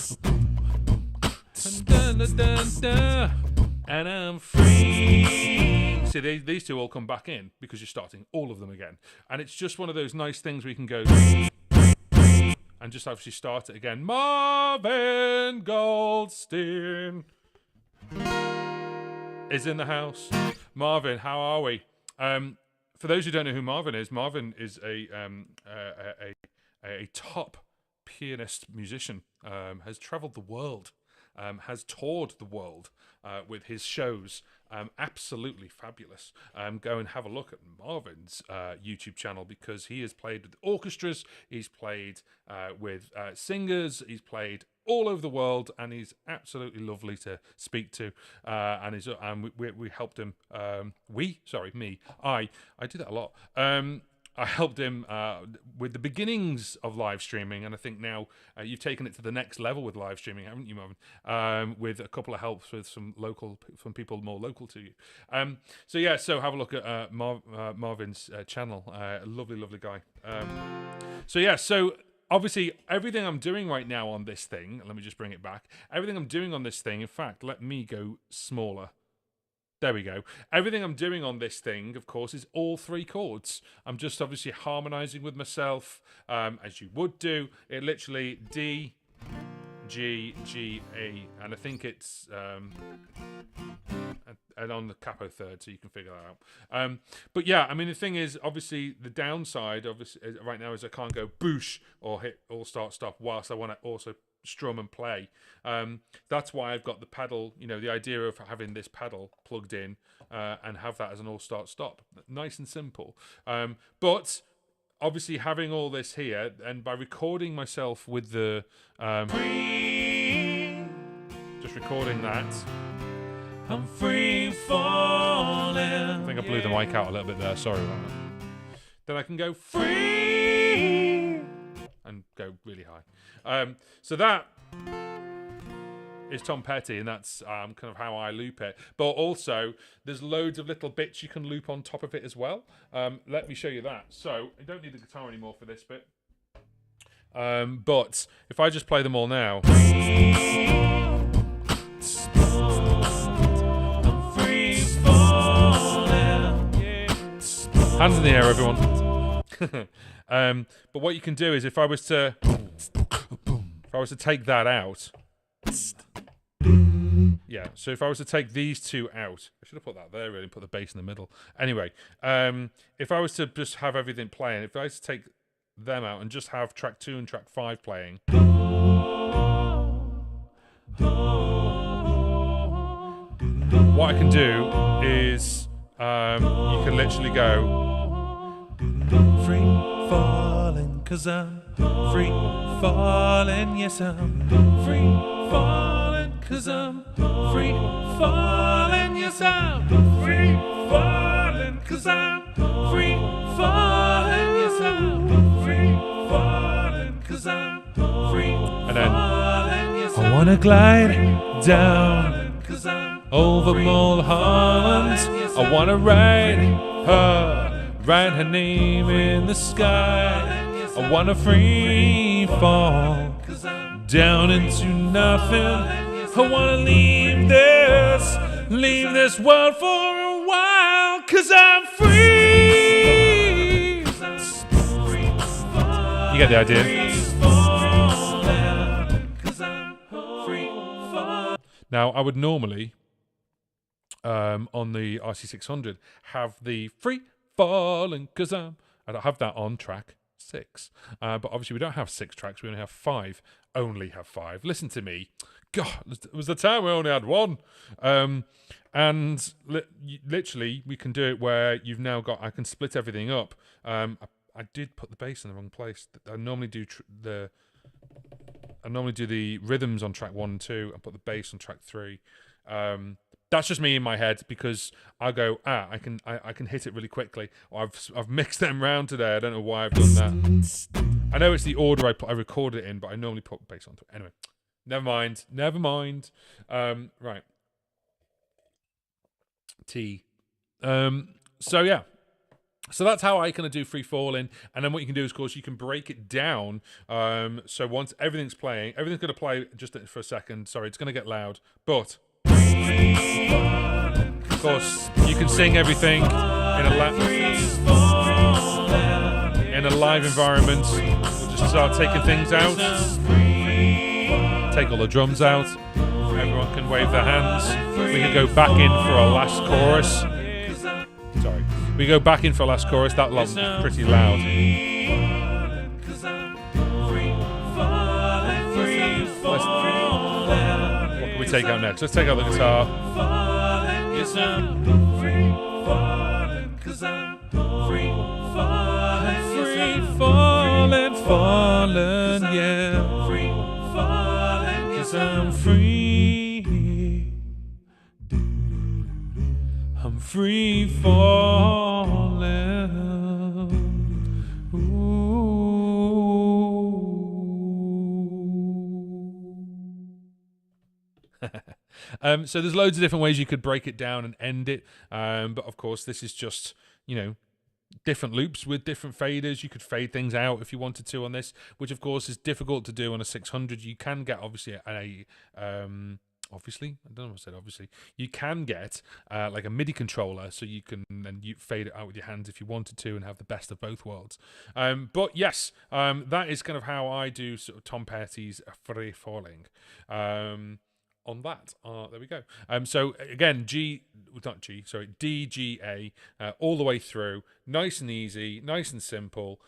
and I'm free. see, these two all come back in because you're starting all of them again. And it's just one of those nice things where you can go and just actually start it again. Marvin Goldstein is in the house. Marvin, how are we? For those who don't know who Marvin is a top pianist musician, has traveled the world, has toured the world with his shows. Absolutely fabulous. Go and have a look at Marvin's YouTube channel, because he has played with orchestras, he's played with singers, he's played all over the world, and he's absolutely lovely to speak to. And we helped him. I do that a lot. I helped him with the beginnings of live streaming, and I think now you've taken it to the next level with live streaming, haven't you, Marvin? With a couple of helps with some people more local to you. So have a look at Marvin's channel. Lovely guy. So obviously everything I'm doing right now on this thing, let me just bring it back. Everything I'm doing on this thing, in fact, let me go smaller. There we go. Everything I'm doing on this thing, of course, is all 3 chords. I'm just obviously harmonizing with myself, as you would do. It literally D, G, G, A, and I think it's and on the capo third, so you can figure that out. But yeah, I mean, the thing is, obviously, the downside, obviously, right now is I can't go boosh or hit all start stop whilst I want to also strum and play. That's why I've got the pedal, the idea of having this pedal plugged in and have that as an all start stop. Nice and simple. But obviously having all this here, and by recording myself with the just recording that, I'm free falling. I think I blew the mic out a little bit there, sorry about that. Then I can go free and go really high. So that is Tom Petty, and that's kind of how I loop it. But also, there's loads of little bits you can loop on top of it as well. Let me show you that. So I don't need the guitar anymore for this bit. But if I just play them all now. Hands in the air, everyone. But what you can do is if I was to take that out, yeah, so if I was to take these two out, I should have put that there really and put the bass in the middle. Anyway, if I was to just have everything playing, if I was to take them out and just have track 2 and track 5 playing, what I can do is you can literally go free falling, 'cause I'm free falling, yes I'm free falling, 'cause I'm free falling, yes I'm free falling, 'cause I'm free falling, yes I'm free falling, 'cause I'm free falling, yes I wanna glide down over Mulholland, I wanna write her name in the sky, I wanna free fall down into nothing, I wanna leave this world for a while, 'cause I'm free. You get the idea. Now, I would normally, on the RC-600, have the free falling, 'cause I'd have that on track 6. But obviously we don't have 6 tracks, we only have 5. Only have 5. Listen to me. God, it was the time we only had 1. And literally we can do it where you've now got, I can split everything up. I did put the bass in the wrong place. I normally do the rhythms on track 1 and 2 and put the bass on track 3. That's just me in my head, because I go, I can hit it really quickly. Or I've mixed them round today. I don't know why I've done that. I know it's the order I recorded it in, but I normally put bass onto it. Anyway, never mind. Right. T. So yeah. So that's how I kind of do free falling, and then what you can do is, of course, you can break it down. So once everything's playing, everything's going to play just for a second. Sorry, it's going to get loud, but course, you can sing everything in a live environment. We'll just start taking things out. Take all the drums out. Everyone can wave their hands. We can go back in for our last chorus. Sorry. We go back in for our last chorus. That was pretty loud. What can we take out next? Let's take out the guitar. Yes, I'm free falling, 'cause I'm free falling. Free falling, falling, yeah. Free falling, 'cause I'm free. I'm free falling. Ooh. So there's loads of different ways you could break it down and end it. But of course, this is just, you know, different loops with different faders. You could fade things out if you wanted to on this, which of course is difficult to do on a 600. You can get obviously obviously, I don't know what I said, obviously. You can get like a MIDI controller, so you can then you fade it out with your hands if you wanted to and have the best of both worlds. But yes, that is kind of how I do sort of Tom Petty's Free Falling. On that, there we go. So again, D, G, A, all the way through, nice and easy, nice and simple,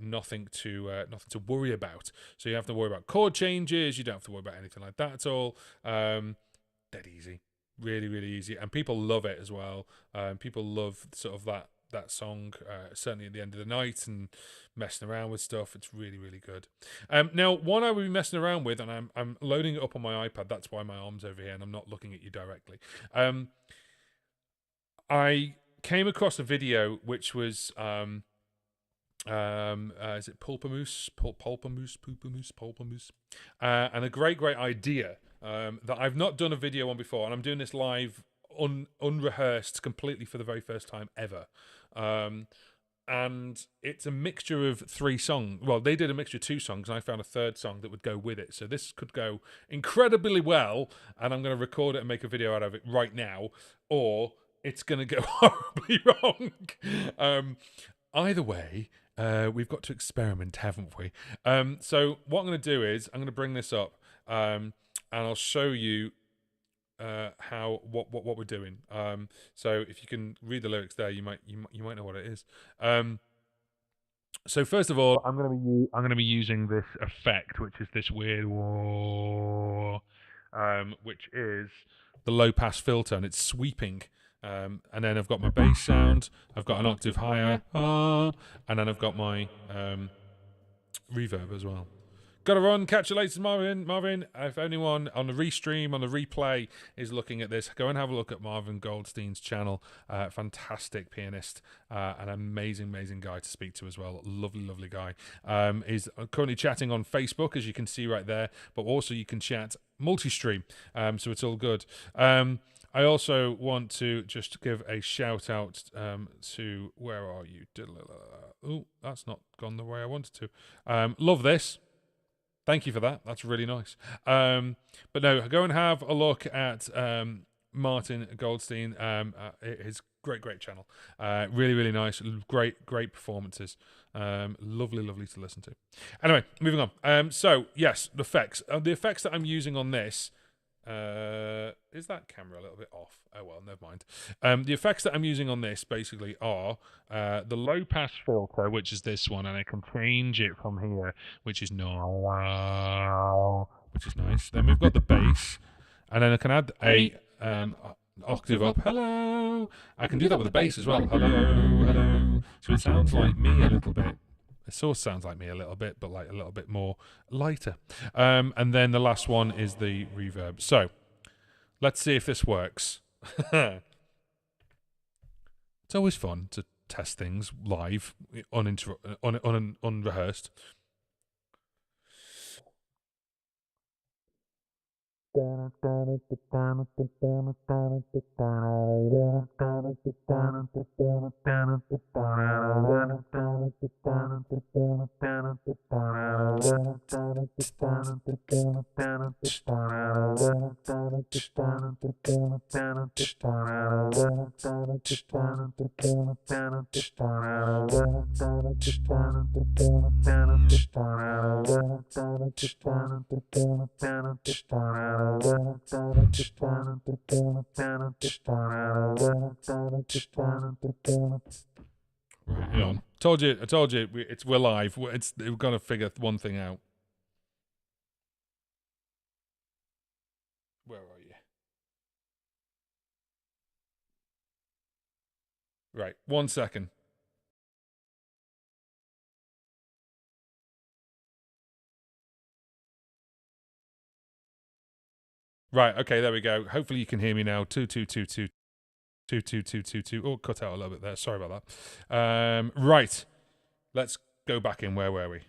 nothing to worry about. So you don't have to worry about chord changes, you don't have to worry about anything like that at all. Dead easy, really, really easy, and people love it as well. People love sort of that song, certainly at the end of the night and messing around with stuff. It's really, really good. Now, one I will be messing around with, and I'm loading it up on my iPad. That's why my arm's over here and I'm not looking at you directly. I came across a video which was is it Pulpamoose? Pulpamoose. And a great idea that I've not done a video on before, and I'm doing this live, unrehearsed, completely for the very first time ever. And it's a mixture of 3 songs. Well, they did a mixture of 2 songs, and I found a 3rd song that would go with it. So this could go incredibly well, and I'm going to record it and make a video out of it right now, or it's going to go horribly wrong. Either way, we've got to experiment, haven't we? So what I'm going to do is I'm going to bring this up, and I'll show you how what we're doing. So if you can read the lyrics there, you might know what it is. So first of all, I'm going to be using this effect, which is this weird which is the low pass filter, and it's sweeping. And then I've got my bass sound, I've got an octave higher, and then I've got my reverb as well. Gotta run. Catch you later, Marvin. If anyone on the Restream, on the replay, is looking at this, go and have a look at Marvin Goldstein's channel. Fantastic pianist, an amazing guy to speak to as well. Lovely guy. He's currently chatting on Facebook, as you can see right there, but also you can chat multi-stream, so it's all good. I also want to just give a shout out to, where are you? Oh, that's not gone the way I wanted to. Love this. Thank you for that. That's really nice. But no, go and have a look at Martin Goldstein. His great channel. Really nice. Great performances. Lovely to listen to. Anyway, moving on. So yes, the effects. The effects that I'm using on this. Is that camera a little bit off? Oh well, never mind. The effects that I'm using on this basically are the low pass filter, which is this one, and I can change it from here, which is no, which is nice. Then we've got the bass, and then I can add a octave up. Hello. I can do that with the bass as well. Hello. So it sounds like me a little bit. It sort of sounds like me a little bit, but like a little bit more lighter. And then the last one is the reverb. So let's see if this works. It's always fun to test things live, unrehearsed. Hang on. I told you, we're live. We're gonna figure one thing out. Where are you? Right, 1 second. Right, okay, there we go. Hopefully you can hear me now. 2222. 22222. Oh, cut out a little bit there. Sorry about that. Right. Let's go back in. Where were we?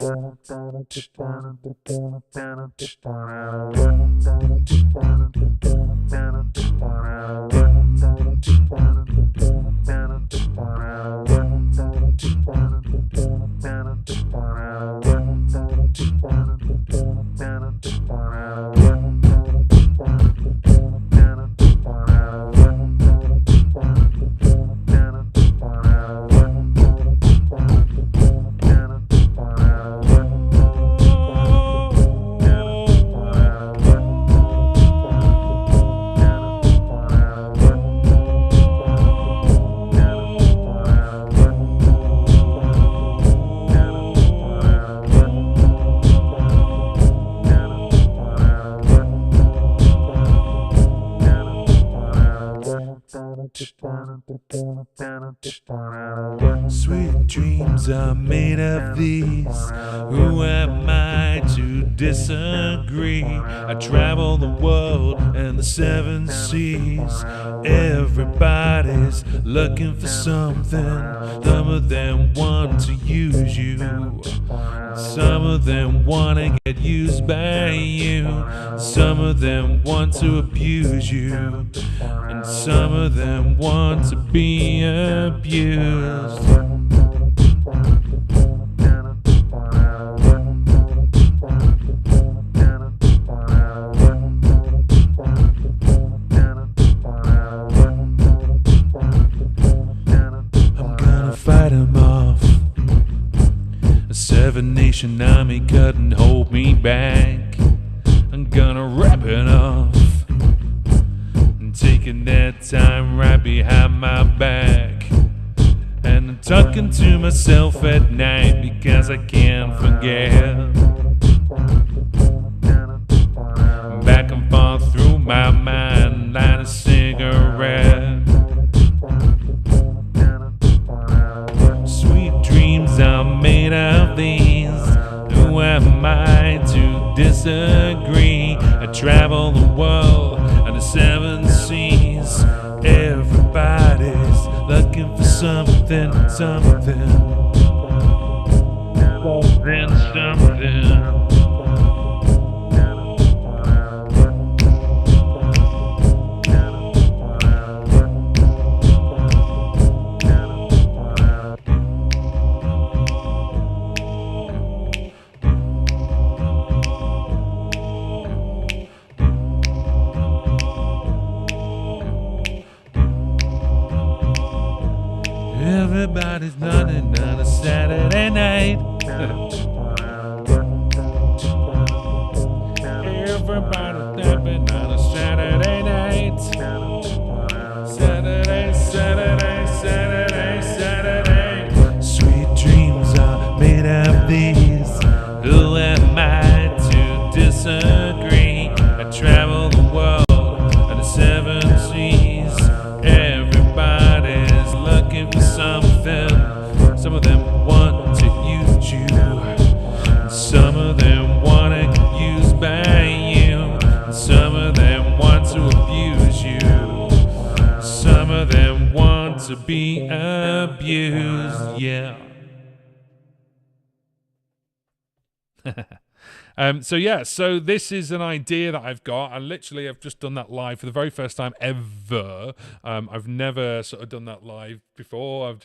Sweet dreams are made of these. Who am I to disagree? I travel the world and the 7 seas. Everybody's looking for something. Some of them want to use you. Some of them want to get used by you. Some of them want to abuse you. And some of them want to be abused. I'm gonna fight 'em off. A 7-nation army couldn't hold me back. I'm gonna wrap it off. Taking that time right behind my back. And I'm talking to myself at night because I can't forget. Back and forth through my mind, light a cigarette. Sweet dreams are made of these. Who am I to disagree? I travel the world on the 7 seas. Everybody's looking for something, something, something. Everybody's running on a Saturday night. Everybody's jumping on a Saturday night. Saturday, Saturday, Saturday, Saturday. Sweet dreams are made of these. Who am I to disagree? I travel the world on the 7 seas. Everybody's looking for something. Some of them want to use you. And some of them want to get used by you. And some of them want to abuse you. Some of them want to be abused. Yeah. So this is an idea that I've got. I've just done that live for the very first time ever. I've never sort of done that live before. I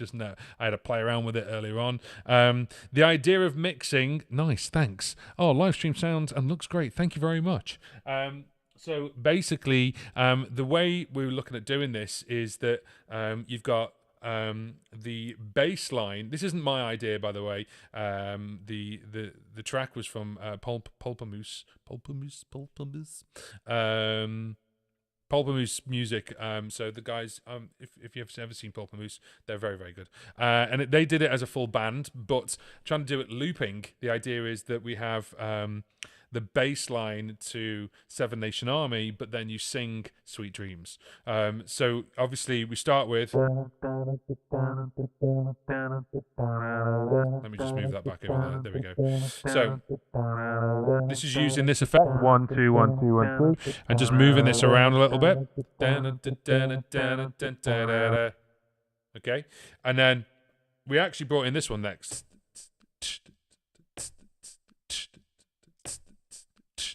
had to play around with it earlier on. The idea of mixing, nice, thanks. Oh, live stream sounds and looks great. Thank you very much. So basically, the way we were looking at doing this is that you've got the bass line. This isn't my idea, by the way. The track was from Pulpamoose. Pulpamoose music. So the guys, if you've ever seen Pulpamoose, they're very, very good. And they did it as a full band, but trying to do it looping. The idea is that we have the bass line to Seven Nation Army, but then you sing Sweet Dreams. So obviously we start with. Let me just move that back over there. There we go. So this is using this effect 1 2 1 2 1 2, and just moving this around a little bit. Okay, and then we actually brought in this one next.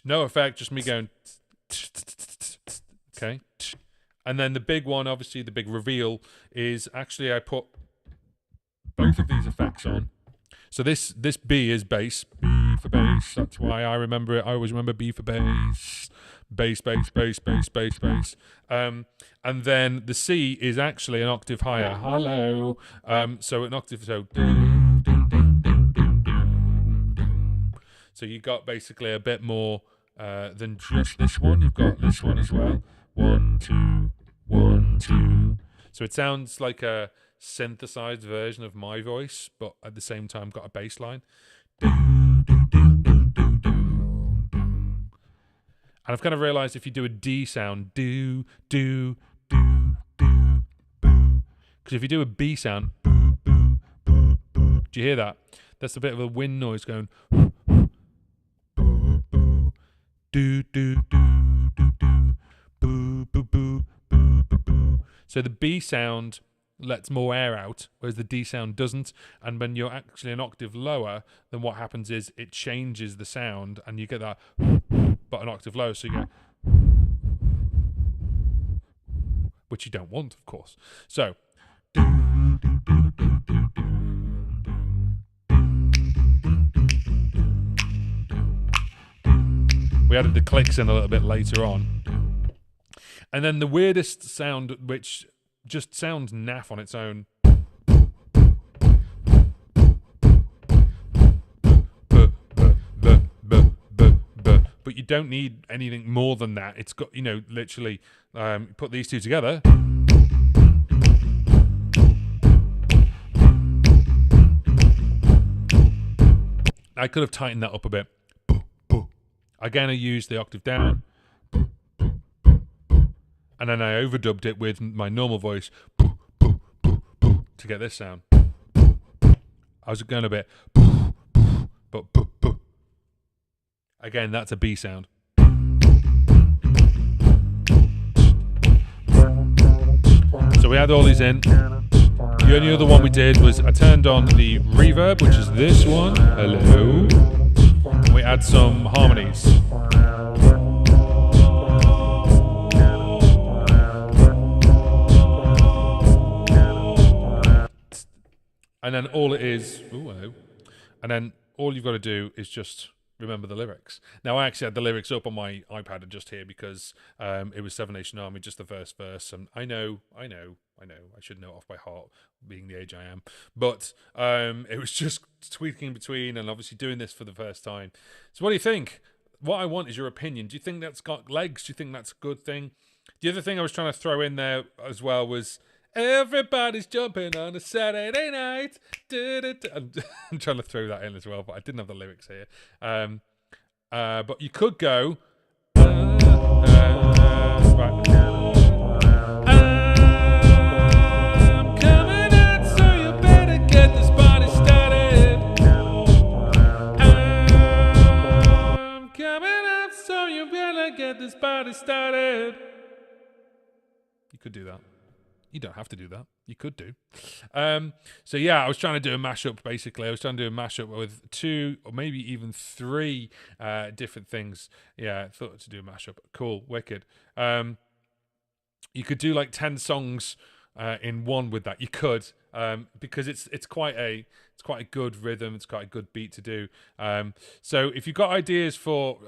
No effect, just me going. Okay. And then the big one, obviously the big reveal, is actually I put both of these effects on. So this B is bass. B for bass. That's why I remember it. I always remember B for bass. Bass, bass, bass, bass, bass, bass. And then the C is actually an octave higher. Hello. So an octave, so. So you got basically a bit more than just this one. You've got this one as well. 1 2 1 2. So it sounds like a synthesized version of my voice, but at the same time got a bass line. And I've kind of realized if you do a D sound, do, because if you do a B sound, boo, boo, boo, boo, do you hear that? That's a bit of a wind noise going. Do do do do do, boo boo boo boo boo boo. So the B sound lets more air out, whereas the D sound doesn't. And when you're actually an octave lower, then what happens is it changes the sound, and you get that, but an octave lower. So you get, which you don't want, of course. So. We added the clicks in a little bit later on. And then the weirdest sound, which just sounds naff on its own. But you don't need anything more than that. It's got, literally, put these two together. I could have tightened that up a bit. Again, I used the octave down, and then I overdubbed it with my normal voice to get this sound. I was going a bit, but again, that's a B sound. So we had all these in. The only other one we did was I turned on the reverb, which is this one. Hello. We add some harmonies. And then all it is, and then all you've got to do is just remember the lyrics. Now, I actually had the lyrics up on my iPad just here because it was Seven Nation Army, just the first verse. And I know, I should know it off by heart, being the age I am. But it was just tweaking between and obviously doing this for the first time. So what do you think? What I want is your opinion. Do you think that's got legs? Do you think that's a good thing? The other thing I was trying to throw in there as well was everybody's jumping on a Saturday night. I'm trying to throw that in as well, but I didn't have the lyrics here. But you could go. Right. I'm coming out, so you better get this party started. I'm coming out, so you better get this party started. You could do that. You don't have to do that. You could do. So yeah, I was trying to do a mashup, basically. I was trying to do a mashup with 2 or maybe even 3 different things. Yeah, I thought to do a mashup. Cool, wicked. You could do like 10 songs in one with that. You could, because it's quite a It's quite a good rhythm. It's quite a good beat to do. So if you've got ideas for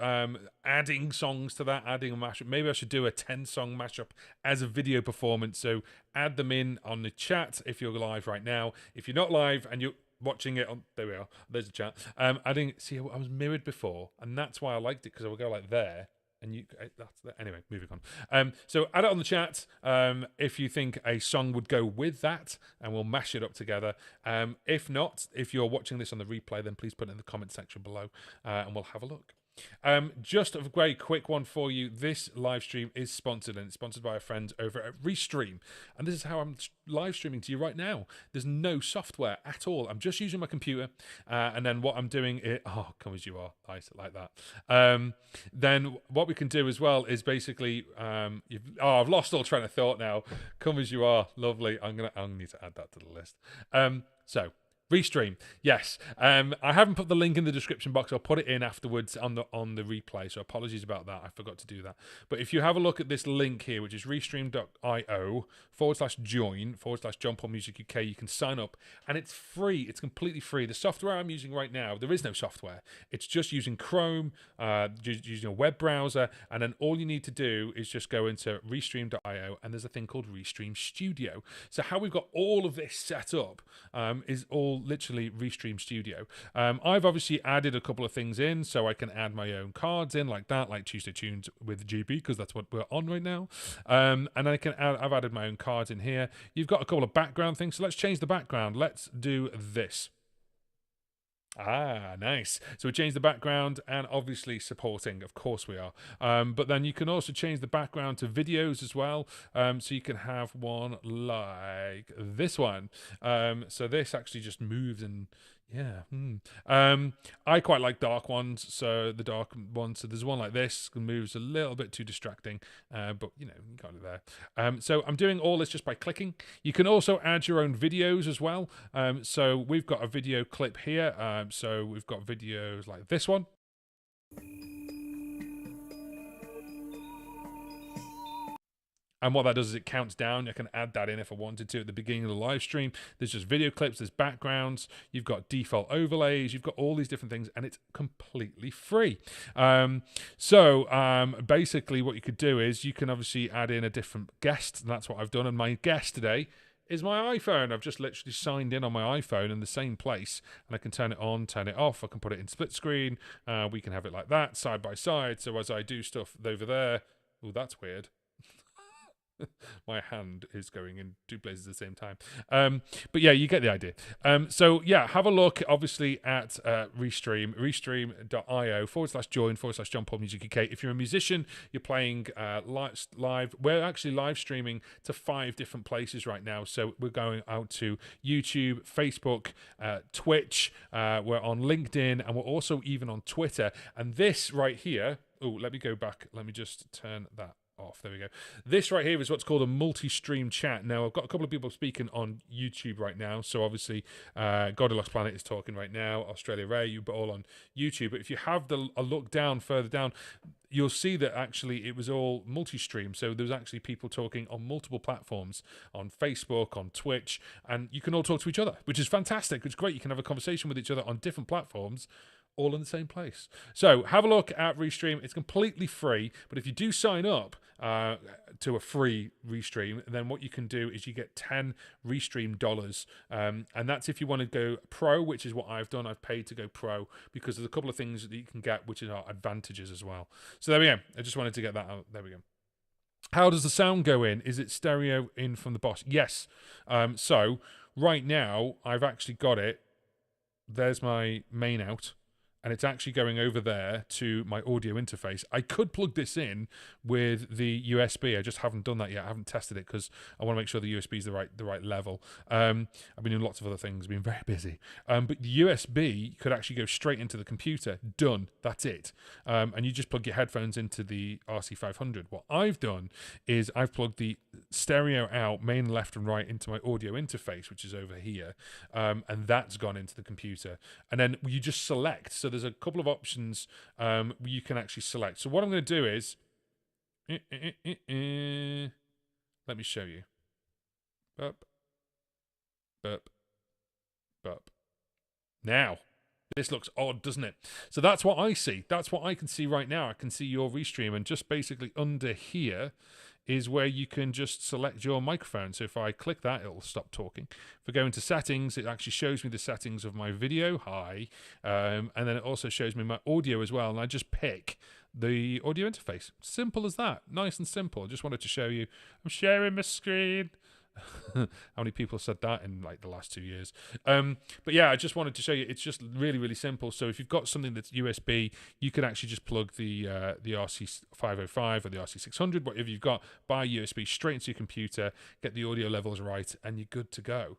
adding songs to that, adding a mashup, maybe I should do a 10-song mashup as a video performance. So add them in on the chat if you're live right now. If you're not live and you're watching it on, there we are, there's the chat. Adding, see, I was mirrored before, and that's why I liked it, because I would go like there. And you, anyway, moving on. So add it on the chat if you think a song would go with that, and we'll mash it up together. If not, if you're watching this on the replay, then please put it in the comment section below, and we'll have a look. Just a very quick one for you. This live stream is sponsored, and it's sponsored by our friends over at Restream. And this is how I'm live streaming to you right now. There's no software at all. I'm just using my computer, and then what I'm doing is, oh, come as you are, nice, like that. Then what we can do as well is basically, I've lost all train of thought now. Come as you are, lovely. I'm gonna need to add that to the list. So. Restream, yes. I haven't put the link in the description box. I'll put it in afterwards on the replay. So apologies about that. I forgot to do that. But if you have a look at this link here, which is restream.io/join/John Paul Music UK, you can sign up, and it's free. It's completely free. The software I'm using right now, there is no software. It's just using Chrome, using a web browser, and then all you need to do is just go into restream.io, and there's a thing called Restream Studio. So how we've got all of this set up is all literally Restream Studio. I've obviously added a couple of things in, so I can add my own cards in like that, like Tuesday Tunes with GB, because that's what we're on right now. And I can I've added my own cards in here. You've got a couple of background things, so let's change the background. Let's do this. Ah, nice. So we changed the background, and obviously supporting, of course we are. But then you can also change the background to videos as well. So you can have one like this one. So this actually just moves, and yeah. I quite like dark ones. So the dark ones. So there's one like this, moves a little bit too distracting, but you know, you got it there. So I'm doing all this just by clicking. You can also add your own videos as well. So we've got a video clip here. So we've got videos like this one. And what that does is it counts down. I can add that in if I wanted to at the beginning of the live stream. There's just video clips, there's backgrounds, you've got default overlays, you've got all these different things, and it's completely free. Basically what you could do is you can obviously add in a different guest, and that's what I've done. And my guest today is my iPhone. I've just literally signed in on my iPhone in the same place, and I can turn it on, turn it off. I can put it in split screen. We can have it like that, side by side. So as I do stuff over there, oh, that's weird. My hand is going in two places at the same time. But yeah, you get the idea. So yeah, have a look obviously at Restream, restream.io/join/John Paul Music UK. If you're a musician, you're playing live. We're actually live streaming to 5 different places right now. So we're going out to YouTube, Facebook, Twitch. We're on LinkedIn, and we're also even on Twitter. And this right here, oh, let me go back. Let me just turn that off. There we go. This right here is what's called a multi-stream chat. Now, I've got a couple of people speaking on YouTube right now. So obviously, Goldilocks Planet is talking right now. Australia Ray, you but all on YouTube. But if you have a look down, further down, you'll see that actually it was all multi-stream. So there's actually people talking on multiple platforms, on Facebook, on Twitch, and you can all talk to each other, which is fantastic. It's great. You can have a conversation with each other on different platforms, all in the same place. So have a look at Restream. It's completely free, but if you do sign up to a free Restream, then what you can do is you get 10 Restream dollars, and that's if you want to go pro, which is what I've done. I've paid to go pro because there's a couple of things that you can get which are advantages as well. So there we go. I just wanted to get that out. There we go. How does the sound go in? Is it stereo in from the Boss? Yes. So right now I've actually got it. There's my main out, and it's actually going over there to my audio interface. I could plug this in with the USB. I just haven't done that yet. I haven't tested it because I want to make sure the USB is the right level. I've been doing lots of other things, been very busy. But the USB could actually go straight into the computer. Done. That's it. And you just plug your headphones into the RC-500. What I've done is I've plugged the stereo out, main left and right, into my audio interface, which is over here. And that's gone into the computer. And then you just select. So there's a couple of options you can actually select. So what I'm going to do is, let me show you. Burp, burp, burp. Now, this looks odd, doesn't it? So that's what I see. That's what I can see right now. I can see your Restream, and just basically under here is where you can just select your microphone. So if I click that, it'll stop talking. If I go into settings, it actually shows me the settings of my video, and then it also shows me my audio as well, and I just pick the audio interface. Simple as that. Nice and simple. Just wanted to show you. I'm sharing my screen. How many people said that in like the last 2 years? But yeah, I just wanted to show you. It's just really, really simple. So if you've got something that's USB, you can actually just plug the RC-505 or the RC-600, whatever you've got, by USB straight into your computer, get the audio levels right, and you're good to go.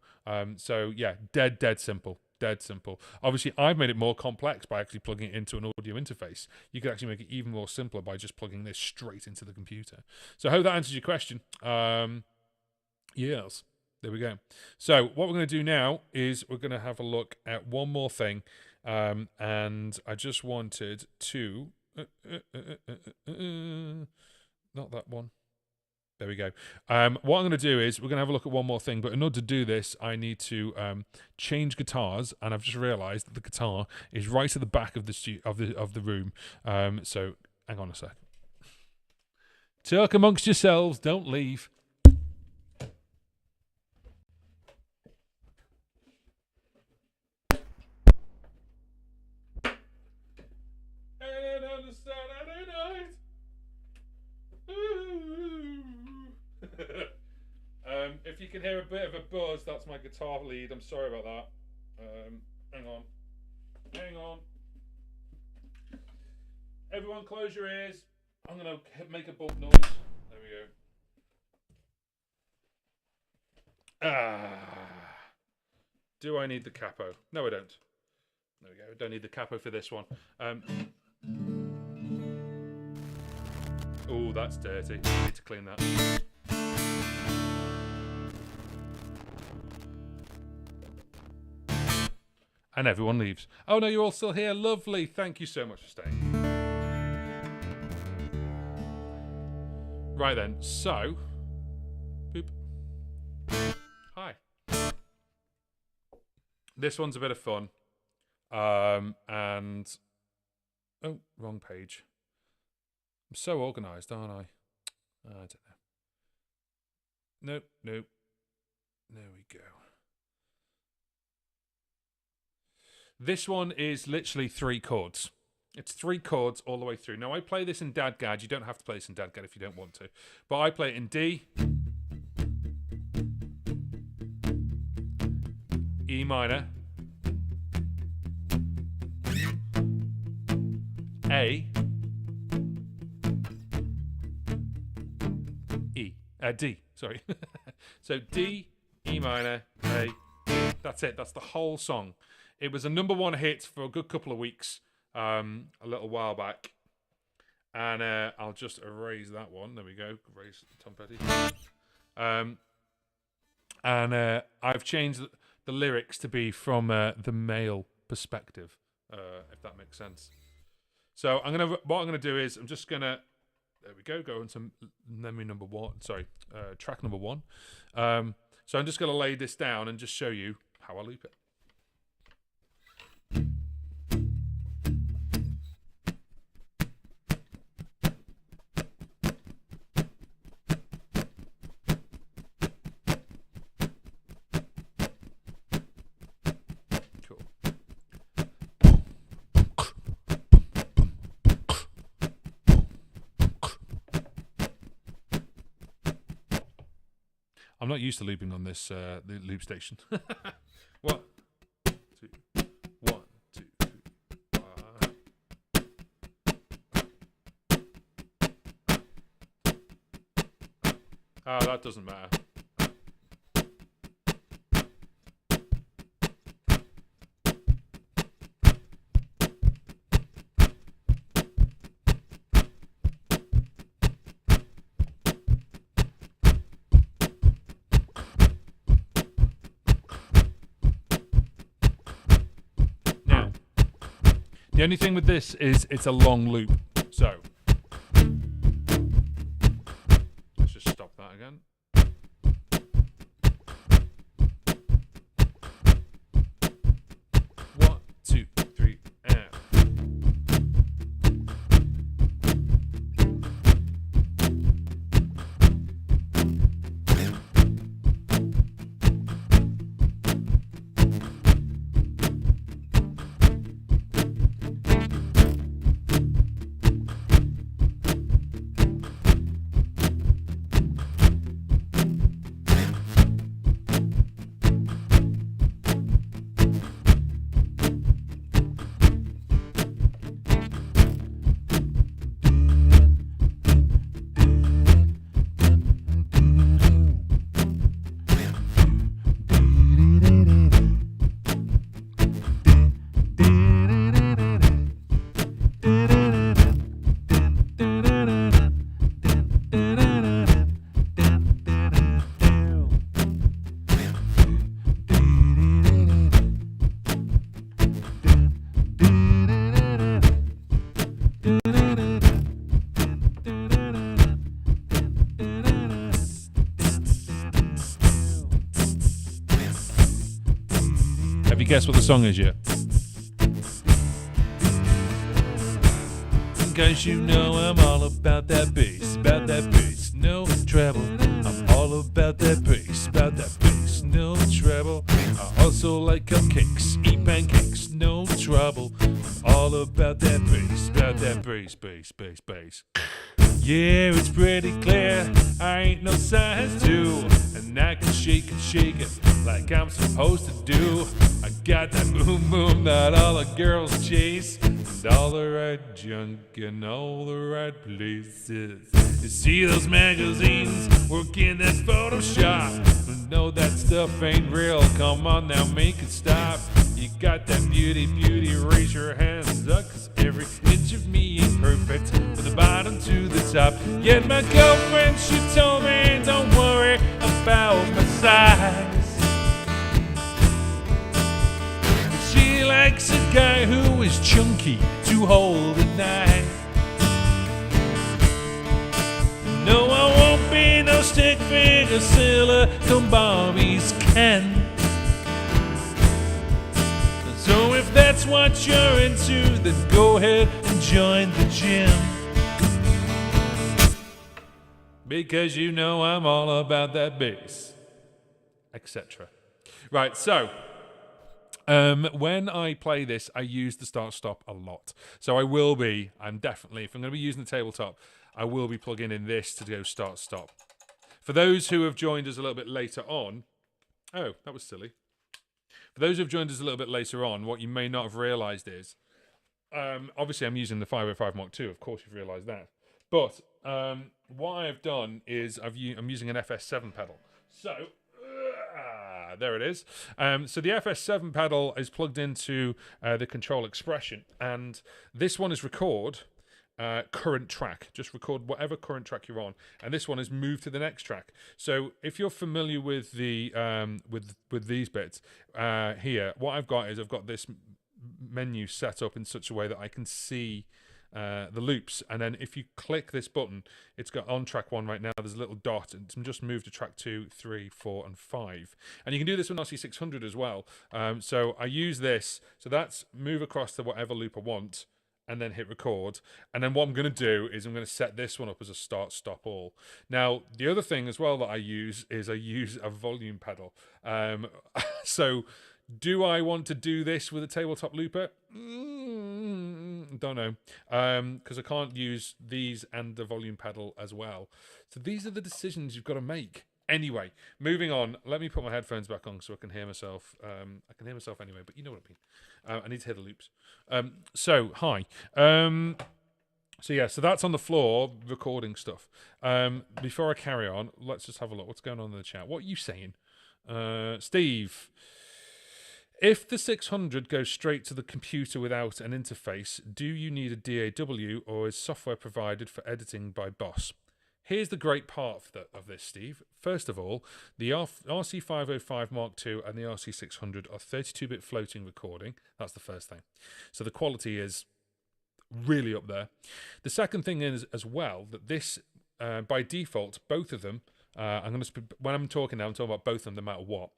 So yeah, dead simple. Dead simple. Obviously, I've made it more complex by actually plugging it into an audio interface. You could actually make it even more simpler by just plugging this straight into the computer. So I hope that answers your question. Yes, there we go. So what we're going to do now is we're going to have a look at one more thing, and I just wanted to not that one. There we go. What I'm going to do is we're going to have a look at one more thing, but in order to do this, I need to change guitars, and I've just realised that the guitar is right at the back of the room. So hang on a sec. Talk amongst yourselves. Don't leave. If you can hear a bit of a buzz, that's my guitar lead. I'm sorry about that. Hang on. Everyone close your ears. I'm going to make a bump noise. There we go. Do I need the capo? No, I don't. There we go. Don't need the capo for this one. Oh, that's dirty. I need to clean that. And everyone leaves. Oh no, you're all still here. Lovely. Thank you so much for staying. Right then, so boop. Hi. This one's a bit of fun. And oh, wrong page. I'm so organised, aren't I? I don't know. Nope. There we go. This one is literally 3 chords. It's 3 chords all the way through. Now, I play this in Dadgad. You don't have to play this in Dadgad if you don't want to. But I play it in D, E minor, A, E, D, sorry. So D, E minor, A, D. That's it. That's the whole song. It was a #1 hit for a good couple of weeks, a little while back. And I'll just erase that one. There we go. Erase Tom Petty. And I've changed the lyrics to be from the male perspective, if that makes sense. So what I'm gonna do is I'm just gonna, there we go into memory #1. Sorry, track #1. So I'm just gonna lay this down and just show you how I loop it. I'm not used to looping on this the loop station. 1, 2, 1, 2, 3, 5. Oh, that doesn't matter. The only thing with this is it's a long loop, so let's just stop that again. 1, guess what the song is yet? Cause you know I'm all about that bass, no treble. I'm all about that bass, no treble. I also like cupcakes, eat pancakes, no trouble. I'm all about that bass. Yeah, it's pretty clear, I ain't no size 2, and I can shake it like I'm supposed to do. I got that boom boom that all the girls chase, and all the right junk in all the right places. You see those magazines working that Photoshop, but no, that stuff ain't real. Come on now, make it stop. You got that beauty, raise your hands up, 'cause every inch of me ain't perfect, from the bottom to the top. Yet my girlfriend, she told me, don't worry about my size. She likes a guy who is chunky to hold at night. No, I won't be no stick figure silicone Barbies Ken. So if that's what you're into, then go ahead and join the gym. Because you know I'm all about that bass, etc. Right, so when I play this, I use the start-stop a lot. So I'm definitely, if I'm going to be using the tabletop, I will be plugging in this to go start-stop. For those who have joined us a little bit later on, oh, that was silly. For those who have joined us a little bit later on, what you may not have realised is, obviously I'm using the 505 Mark II, of course you've realised that. But what I've done is I'm using an FS7 pedal. So, there it is. So the FS7 pedal is plugged into the control expression, and this one is record current track. Just record whatever current track you're on, and this one is move to the next track. So if you're familiar with the with these bits here, what I've got is I've got this menu set up in such a way that I can see the loops, and then if you click this button, it's got on track 1 right now. There's a little dot, and just move to track 2, 3, 4, and 5. And you can do this with RC-600 as well. So I use this. So that's move across to whatever loop I want, and then hit record. And then what I'm going to do is I'm going to set this one up as a start, stop, all. Now, the other thing as well that I use is I use a volume pedal. So do I want to do this with a tabletop looper? Don't know. Because I can't use these and the volume pedal as well. So these are the decisions you've got to make. Anyway, moving on. Let me put my headphones back on so I can hear myself. I can hear myself anyway, but you know what I mean. I need to hear the loops. So, hi. So, yeah, so that's on the floor, recording stuff. Before I carry on, let's just have a look. What's going on in the chat? What are you saying? Steve, if the 600 goes straight to the computer without an interface, do you need a DAW, or is software provided for editing by Boss? Here's the great part of this, Steve. First of all, the RC-505 Mark II and the RC-600 are 32-bit floating recording. That's the first thing. So the quality is really up there. The second thing is as well that this, by default, both of them, when I'm talking now, I'm talking about both of them no matter what.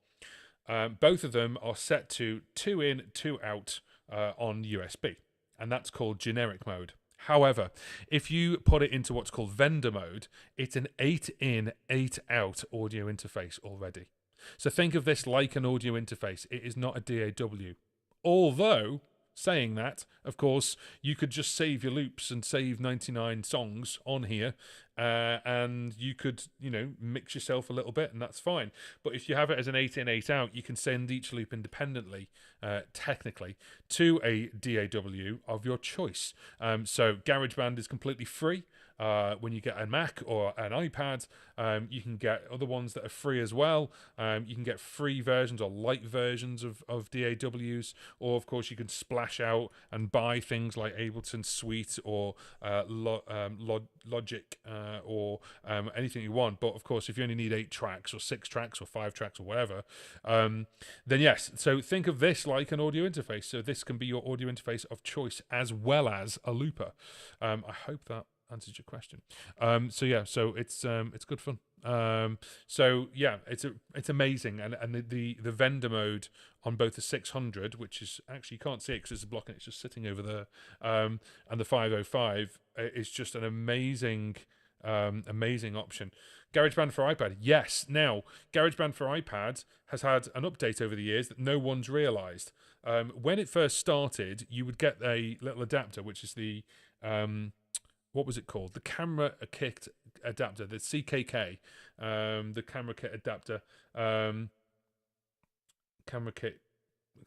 Both of them are set to 2 in, 2 out on USB, and that's called generic mode. However, if you put it into what's called vendor mode, it's an 8 in, 8 out audio interface already. So think of this like an audio interface. It is not a DAW. Although, saying that, of course, you could just save your loops and save 99 songs on here, and you could, mix yourself a little bit, and that's fine. But if you have it as an 8 in, 8 out, you can send each loop independently, technically, to a DAW of your choice. So GarageBand is completely free. When you get a Mac or an iPad, you can get other ones that are free as well. You can get free versions or light versions of DAWs, or of course you can splash out and buy things like Ableton Suite or Logic or anything you want. But of course, if you only need 8 tracks or 6 tracks or 5 tracks or whatever, then yes. So think of this like an audio interface. So this can be your audio interface of choice as well as a looper. I hope that answers your question. So yeah, so it's good fun. So yeah, it's amazing, and the vendor mode on both the 600, which is actually, you can't see it because it's blocking, it's just sitting over there, and the 505 is just an amazing option. GarageBand for iPad, yes. Now, GarageBand for iPad has had an update over the years that no one's realised. When it first started, you would get a little adapter, which is the what was it called? The camera kit adapter, the CKK, the camera kit adapter, camera kit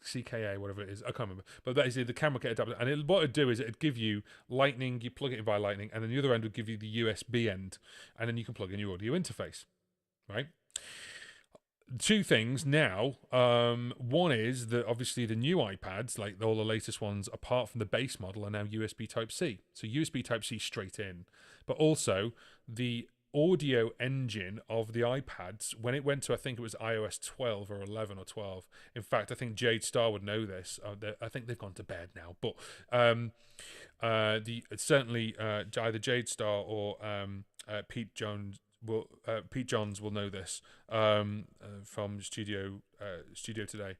CKA, whatever it is, I can't remember. But that is the camera kit adapter, and what it'd do is it'd give you lightning, you plug it in via lightning, and then the other end would give you the USB end, and then you can plug in your audio interface, right? Two things now. One is that obviously the new iPads, like all the latest ones, apart from the base model, are now USB Type-C. So USB Type-C straight in. But also the audio engine of the iPads, when it went to, I think it was iOS 12 or 11 or 12. In fact, I think Jade Star would know this. I think they've gone to bed now. But certainly either Jade Star or Pete Johns will know this from Studio Today,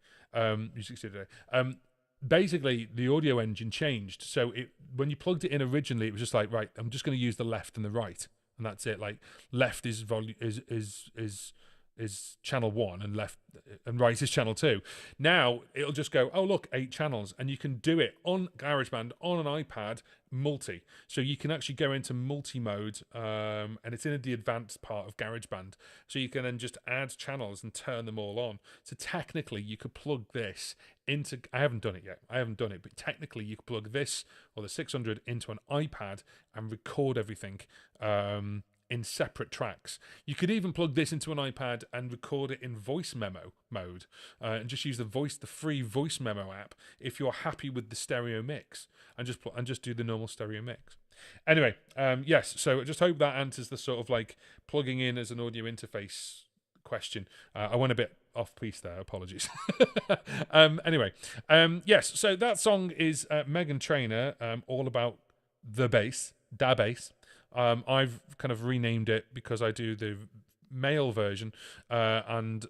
Music Studio Today. Basically, the audio engine changed. So when you plugged it in originally, it was just like, right, I'm just going to use the left and the right, and that's it. Like left is is channel 1 and left and right is channel 2. Now it'll just go, oh look, 8 channels, and you can do it on GarageBand on an iPad multi. So you can actually go into multi mode, and it's in the advanced part of GarageBand. So you can then just add channels and turn them all on. So technically you could plug this into, I haven't done it yet, but technically you could plug this or the 600 into an iPad and record everything in separate tracks. You could even plug this into an iPad and record it in voice memo mode, and just use the free voice memo app if you're happy with the stereo mix, and just do the normal stereo mix. Anyway, yes, so I just hope that answers the sort of like plugging in as an audio interface question. I went a bit off piece there, apologies. Anyway, yes, so that song is Meghan Trainor, all about the bass, da bass. I've kind of renamed it because I do the male version, and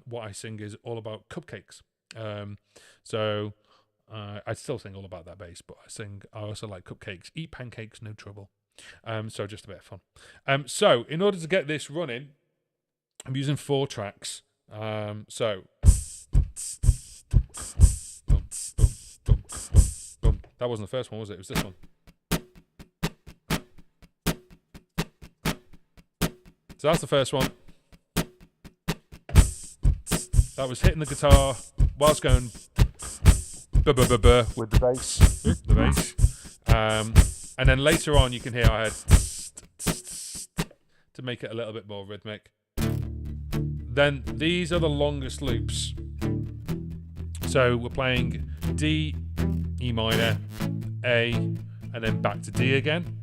what I sing is all about cupcakes. So I still sing all about that bass, but I also like cupcakes. Eat pancakes, no trouble. So just a bit of fun. So in order to get this running, I'm using 4 tracks. So that wasn't the first one, was it? It was this one. So that's the first one. That was hitting the guitar whilst going with the bass. And then later on you can hear I had to make it a little bit more rhythmic. Then these are the longest loops. So we're playing D, E minor, A, and then back to D again.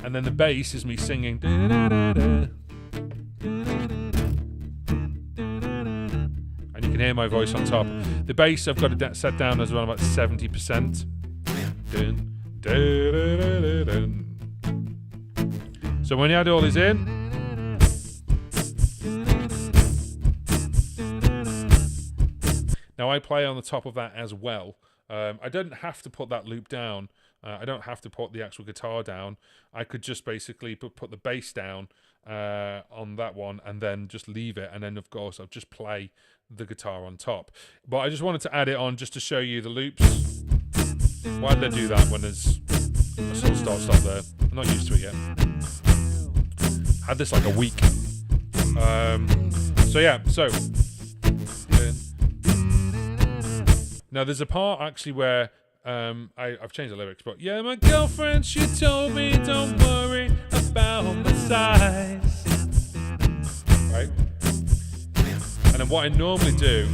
And then the bass is me singing. And you can hear my voice on top. The bass I've got it set down as around about 70%. So when you add all this in, now I play on the top of that as well. I don't have to put that loop down. I don't have to put the actual guitar down. I could just basically put the bass down on that one and then just leave it. And then, of course, I'll just play the guitar on top. But I just wanted to add it on just to show you the loops. Why did I do that when there's a sort of start there? I'm not used to it yet. I had this like a week. So, yeah. So, now there's a part actually where I've changed the lyrics, but yeah, my girlfriend, she told me don't worry about my size, right? And then what I normally do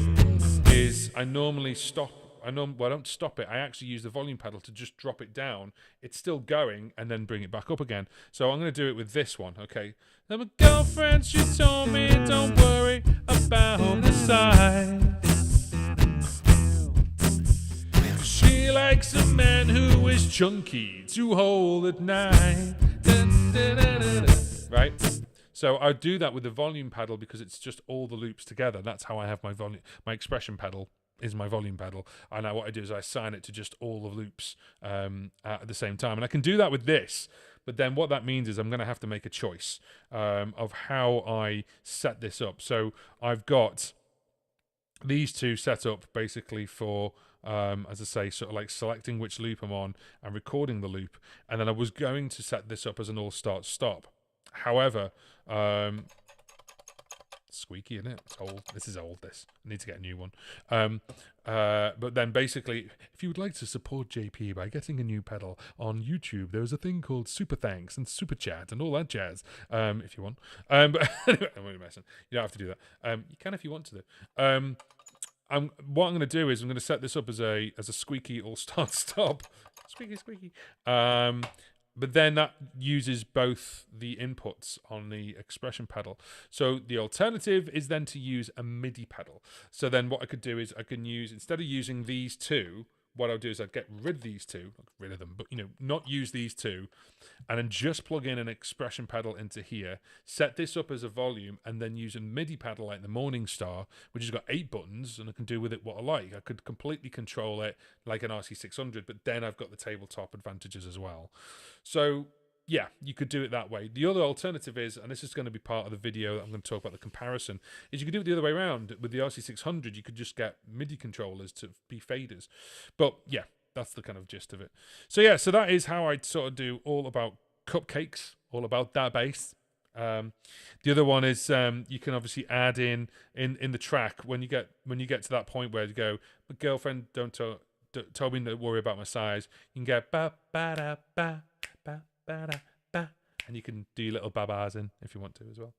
is I normally stop. I don't stop it. I actually use the volume pedal to just drop it down. It's still going, and then bring it back up again. So I'm going to do it with this one, okay? Now my girlfriend, she told me don't worry about my size. She likes a man who is chunky to hold at night. Right? So I do that with the volume pedal because it's just all the loops together. That's how I have my volume. My expression pedal is my volume pedal. And what I do is I assign it to just all the loops at the same time. And I can do that with this. But then what that means is I'm going to have to make a choice of how I set this up. So I've got these two set up basically for, as I say, sort of like selecting which loop I'm on and recording the loop. And then I was going to set this up as an all start stop. However, squeaky, isn't it? It's old. This is old, this. I need to get a new one. But then basically, if you would like to support JP by getting a new pedal on YouTube, there's a thing called Super Thanks and Super Chat and all that jazz, if you want. But anyway, I'm only messing. You don't have to do that. You can if you want to do. What I'm going to do is I'm going to set this up as a squeaky all start stop. Squeaky, squeaky. But then that uses both the inputs on the expression pedal. So the alternative is then to use a MIDI pedal. So then what I could do is I can use, instead of using these two, what I'll do is I'd get rid of these two, not rid of them, but not use these two, and then just plug in an expression pedal into here, set this up as a volume, and then use a MIDI pedal like the Morningstar, which has got 8 buttons, and I can do with it what I like. I could completely control it like an RC-600, but then I've got the tabletop advantages as well. So yeah, you could do it that way. The other alternative is, and this is going to be part of the video that I'm going to talk about the comparison, is you could do it the other way around. With the RC-600, you could just get MIDI controllers to be faders. But yeah, that's the kind of gist of it. So yeah, so that is how I sort of do all about cupcakes, all about that bass. The other one is you can obviously add in the track when you get to that point where you go, "My girlfriend told me to worry about my size." You can get ba ba da ba ba ba ba, and you can do your little babas in if you want to as well.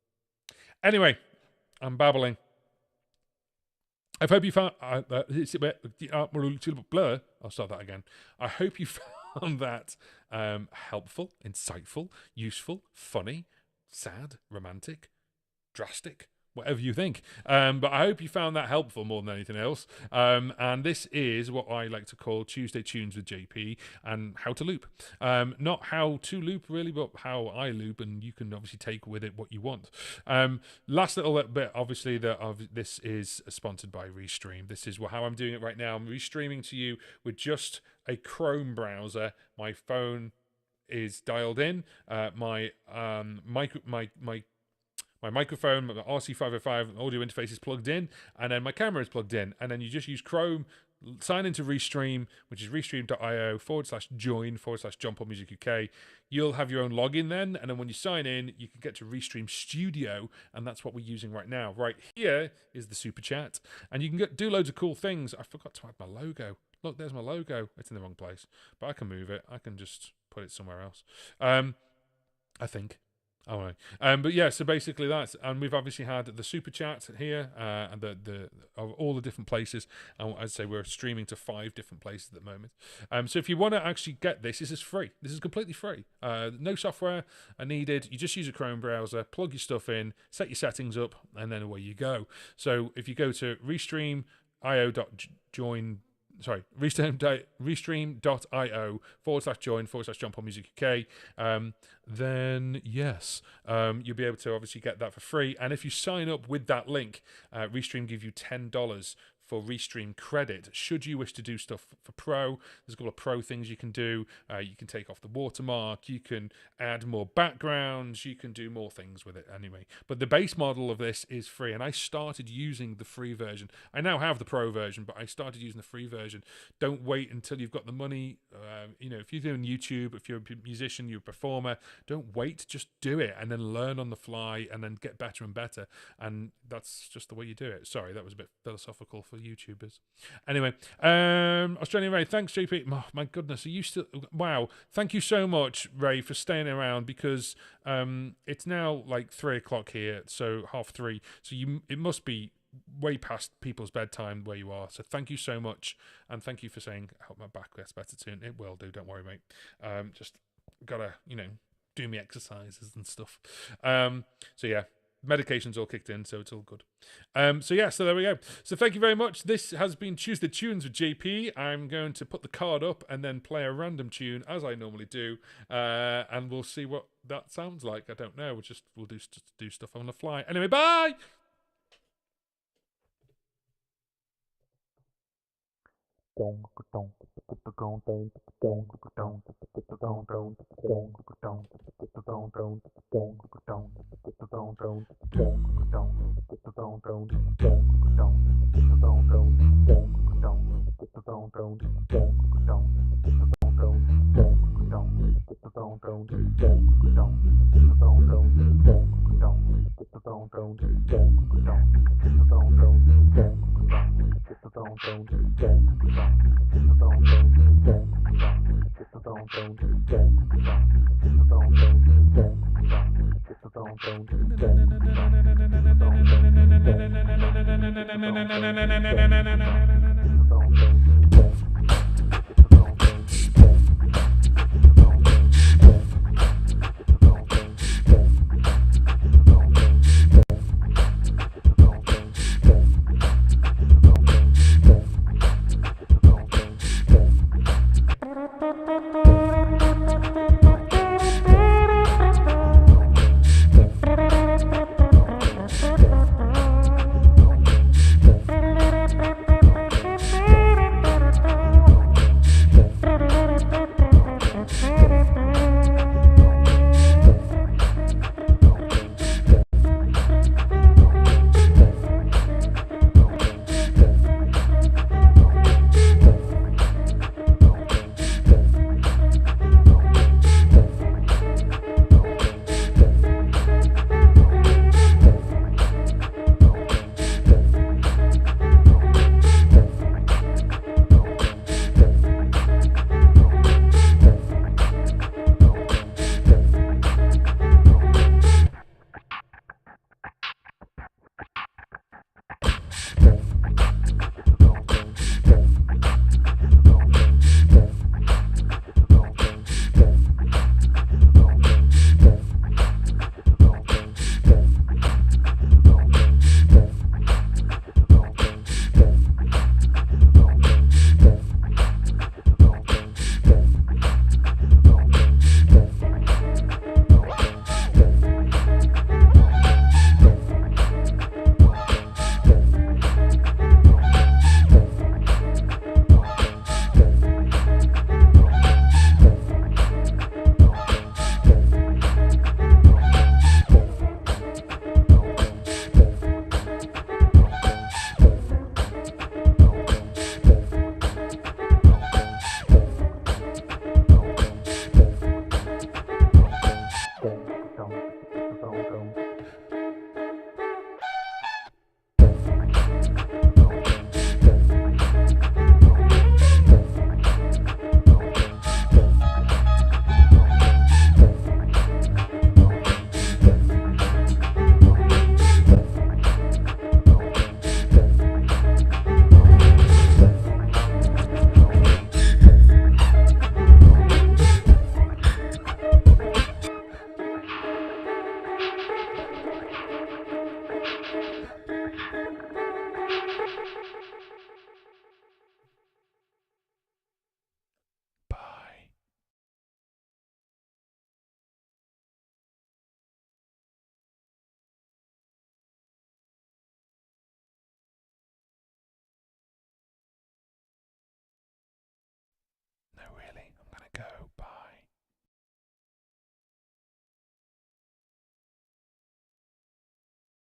Anyway, I'm babbling. I hope you found I'll start that again. I hope you found that helpful, insightful, useful, funny, sad, romantic, drastic, whatever you think. But I hope you found that helpful more than anything else. And this is what I like to call Tuesday Tunes with JP and how to loop. Not how to loop really, but how I loop, and you can obviously take with it what you want. Last little bit, obviously, this is sponsored by Restream. This is how I'm doing it right now. I'm restreaming to you with just a Chrome browser. My phone is dialed in. My microphone, my RC-505 audio interface is plugged in, and then my camera is plugged in. And then you just use Chrome, sign into Restream, which is restream.io/join/John Paul Music UK. You'll have your own login then, and then when you sign in, you can get to Restream Studio, and that's what we're using right now. Right here is the Super Chat, and you can do loads of cool things. I forgot to add my logo. Look, there's my logo. It's in the wrong place, but I can move it. I can just put it somewhere else. I think. Oh, right. But yeah, so basically that's, and we've obviously had the super chat here, and the of all the different places. And I'd say we're streaming to 5 different places at the moment. So if you want to actually get this is free. This is completely free. No software are needed. You just use a Chrome browser, plug your stuff in, set your settings up, and then away you go. So if you go to restream.io/join/John Paul Music UK, then yes, you'll be able to obviously get that for free. And if you sign up with that link, Restream give you $10 for Restream credit should you wish to do stuff for Pro. There's a couple of Pro things you can do. You can take off the watermark, you can add more backgrounds, you can do more things with it anyway. But the base model of this is free, and I started using the free version. I now have the Pro version, but I started using the free version. Don't wait until you've got the money. If you're doing YouTube, if you're a musician, you're a performer, don't wait, just do it and then learn on the fly and then get better and better. And that's just the way you do it. Sorry, that was a bit philosophical for YouTubers. Anyway, Australian Ray, thanks JP. Oh, my goodness, are you still? Wow, thank you so much, Ray, for staying around, because it's now like 3 o'clock here, so 3:30. So it must be way past people's bedtime where you are. So thank you so much, and thank you for saying I hope my back gets better soon. It will do, don't worry, mate. Just gotta do me exercises and stuff. So yeah. medication's all kicked in, so it's all good. So yeah, so there we go. So thank you very much. This has been Tuesday Tunes with JP. I'm going to put the card up and then play a random tune as I normally do, and we'll see what that sounds like. I don't know. We'll do stuff on the fly. Anyway, bye.